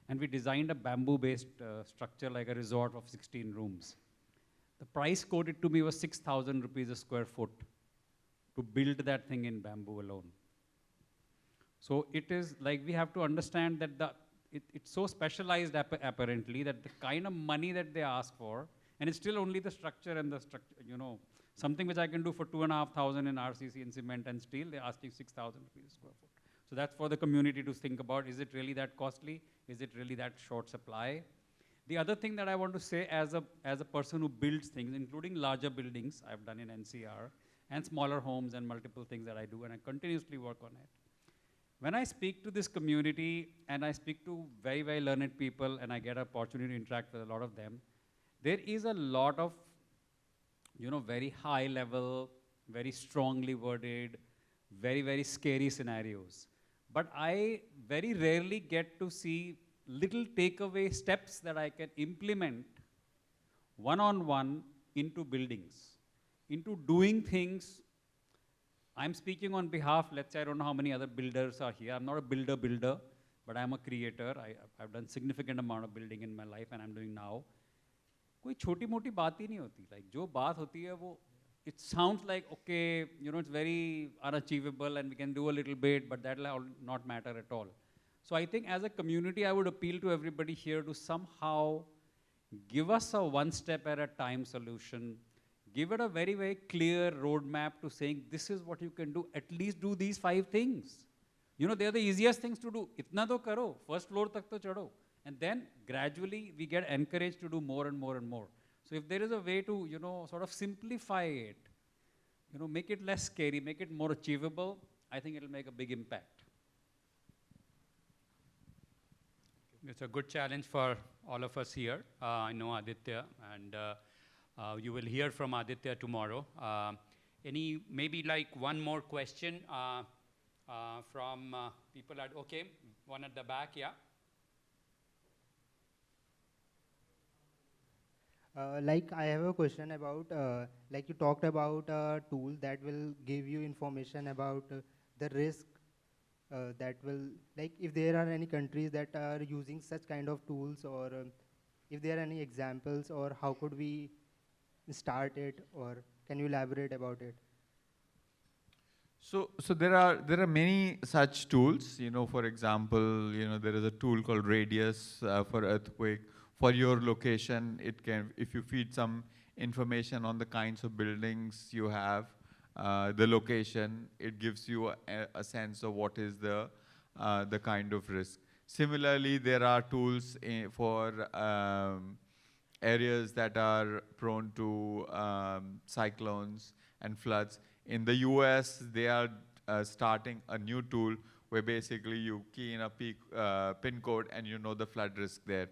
[SPEAKER 8] And we designed a bamboo-based structure like a resort of 16 rooms. The price quoted to me was 6,000 rupees a square foot to build that thing in bamboo alone. So it is like we have to understand that it's so specialized apparently that the kind of money that they ask for, and it's still only the structure and the structure, you know, something which I can do for 2,500 in RCC and cement and steel, they're asking 6,000 rupees a square foot. So that's for the community to think about, is it really that costly? Is it really that short supply? The other thing that I want to say as a person who builds things, including larger buildings I've done in NCR, and smaller homes and multiple things that I do, and I continuously work on it. When I speak to this community and I speak to very, very learned people and I get an opportunity to interact with a lot of them, there is a lot of, you know, very high level, very strongly worded, very, very scary scenarios. But I very rarely get to see little takeaway steps that I can implement one-on-one into buildings, into doing things. I'm speaking on behalf, let's say I don't know how many other builders are here. I'm not a builder, but I'm a creator. I've done significant amount of building in my life and I'm doing now. कोई छोटी मोटी बात ही नहीं होती. Like जो बात होती है वो, it sounds like okay, you know, it's very unachievable and we can do a little bit, but that will not matter at all. So I think as a community, I would appeal to everybody here to somehow give us a one step at a time solution. Give it a very, very clear roadmap to saying this is what you can do. At least do these 5 things. You know, they're the easiest things to do. Itna to karo, first floor tak to chado. And then gradually we get encouraged to do more and more and more. So if there is a way to, you know, sort of simplify it, you know, make it less scary, make it more achievable, I think it'll make a big impact.
[SPEAKER 2] It's a good challenge for all of us here. I know Aditya, and you will hear from Aditya tomorrow. Any, maybe like one more question from people at, okay, one at the back, yeah.
[SPEAKER 9] Like I have a question about, like you talked about a tool that will give you information about the risk that will, like if there are any countries that are using such kind of tools, or if there are any examples, or how could we start it, or can you elaborate about it?
[SPEAKER 3] So there are many such tools. You know, for example, you know, there is a tool called Radius for earthquake. For your location, it can, if you feed some information on the kinds of buildings you have, the location, it gives you a sense of what is the kind of risk. Similarly, there are tools for areas that are prone to cyclones and floods. In the US, they are starting a new tool where basically you key in a pin code and you know the flood risk there.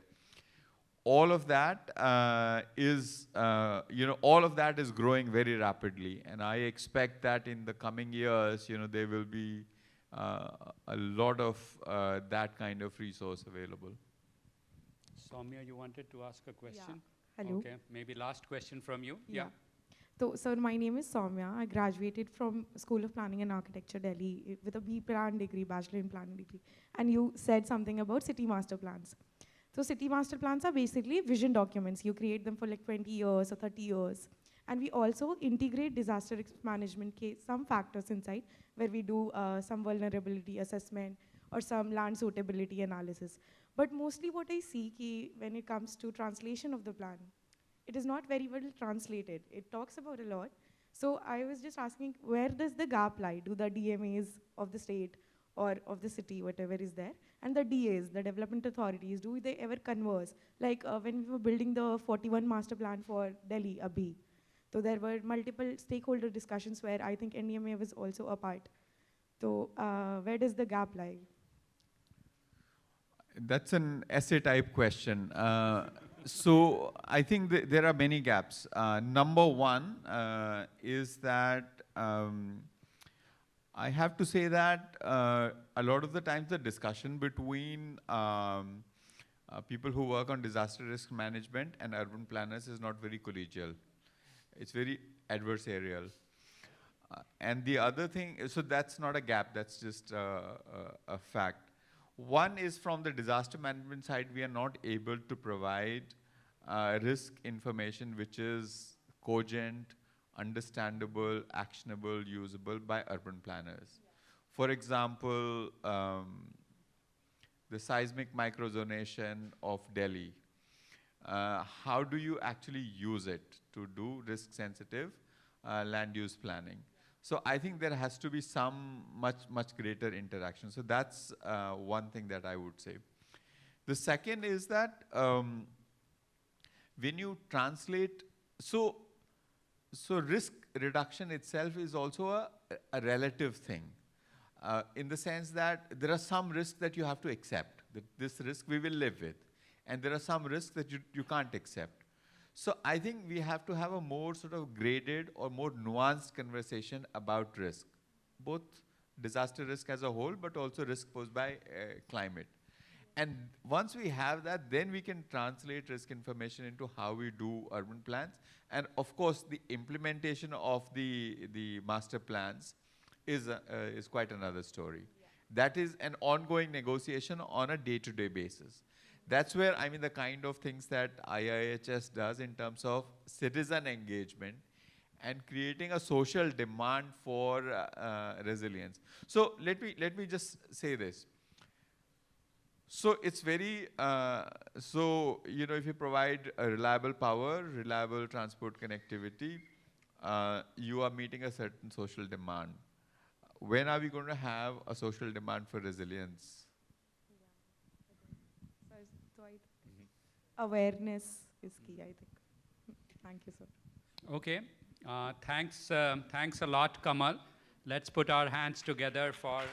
[SPEAKER 3] All of that is, you know, all of that is growing very rapidly, and I expect that in the coming years, you know, there will be a lot of that kind of resource available.
[SPEAKER 2] Soumya, you wanted to ask a question?
[SPEAKER 1] Yeah. Hello.
[SPEAKER 2] Okay, maybe last question from you. Yeah.
[SPEAKER 1] So, sir, my name is Soumya. I graduated from School of Planning and Architecture, Delhi, with a B Plan degree, Bachelor in Planning degree. And you said something about city master plans. So city master plans are basically vision documents. You create them for like 20 years or 30 years. And we also integrate disaster risk management some factors inside, where we do some vulnerability assessment or some land suitability analysis. But mostly what I see when it comes to translation of the plan, it is not very well translated. It talks about a lot. So I was just asking, where does the gap lie? Do the DMAs of the state or of the city, whatever is there, and the DAs, the development authorities, do they ever converse? Like when we were building the 41 master plan for Delhi, Abhi, so there were multiple stakeholder discussions where I think NDMA was also a part. So where does the gap lie?
[SPEAKER 3] That's an essay type question. So I think there are many gaps. Number one is that I have to say that a lot of the times the discussion between people who work on disaster risk management and urban planners is not very collegial. It's very adversarial. And the other thing, so that's not a gap, that's just a fact. One is from the disaster management side, we are not able to provide risk information which is cogent, understandable, actionable, usable by urban planners. Yeah. For example, the seismic microzonation of Delhi. How do you actually use it to do risk-sensitive land use planning? So I think there has to be some much greater interaction. So that's one thing that I would say. The second is that when you translate, so risk reduction itself is also a relative thing, in the sense that there are some risks that you have to accept, that this risk we will live with, and there are some risks that you can't accept. So I think we have to have a more sort of graded or more nuanced conversation about risk, both disaster risk as a whole, but also risk posed by climate. And once we have that, then we can translate risk information into how we do urban plans. And of course, the implementation of the master plans is quite another story. Yeah. That is an ongoing negotiation on a day-to-day basis. that's where, I mean, the kind of things that IIHS does in terms of citizen engagement and creating a social demand for resilience. So let me just say this. So it's very, if you provide a reliable power, reliable transport connectivity, you are meeting a certain social demand. When are we going to have a social demand for resilience?
[SPEAKER 1] Awareness is key, I think. Thank you, sir.
[SPEAKER 2] Okay. Thanks a lot, Kamal. Let's put our hands together for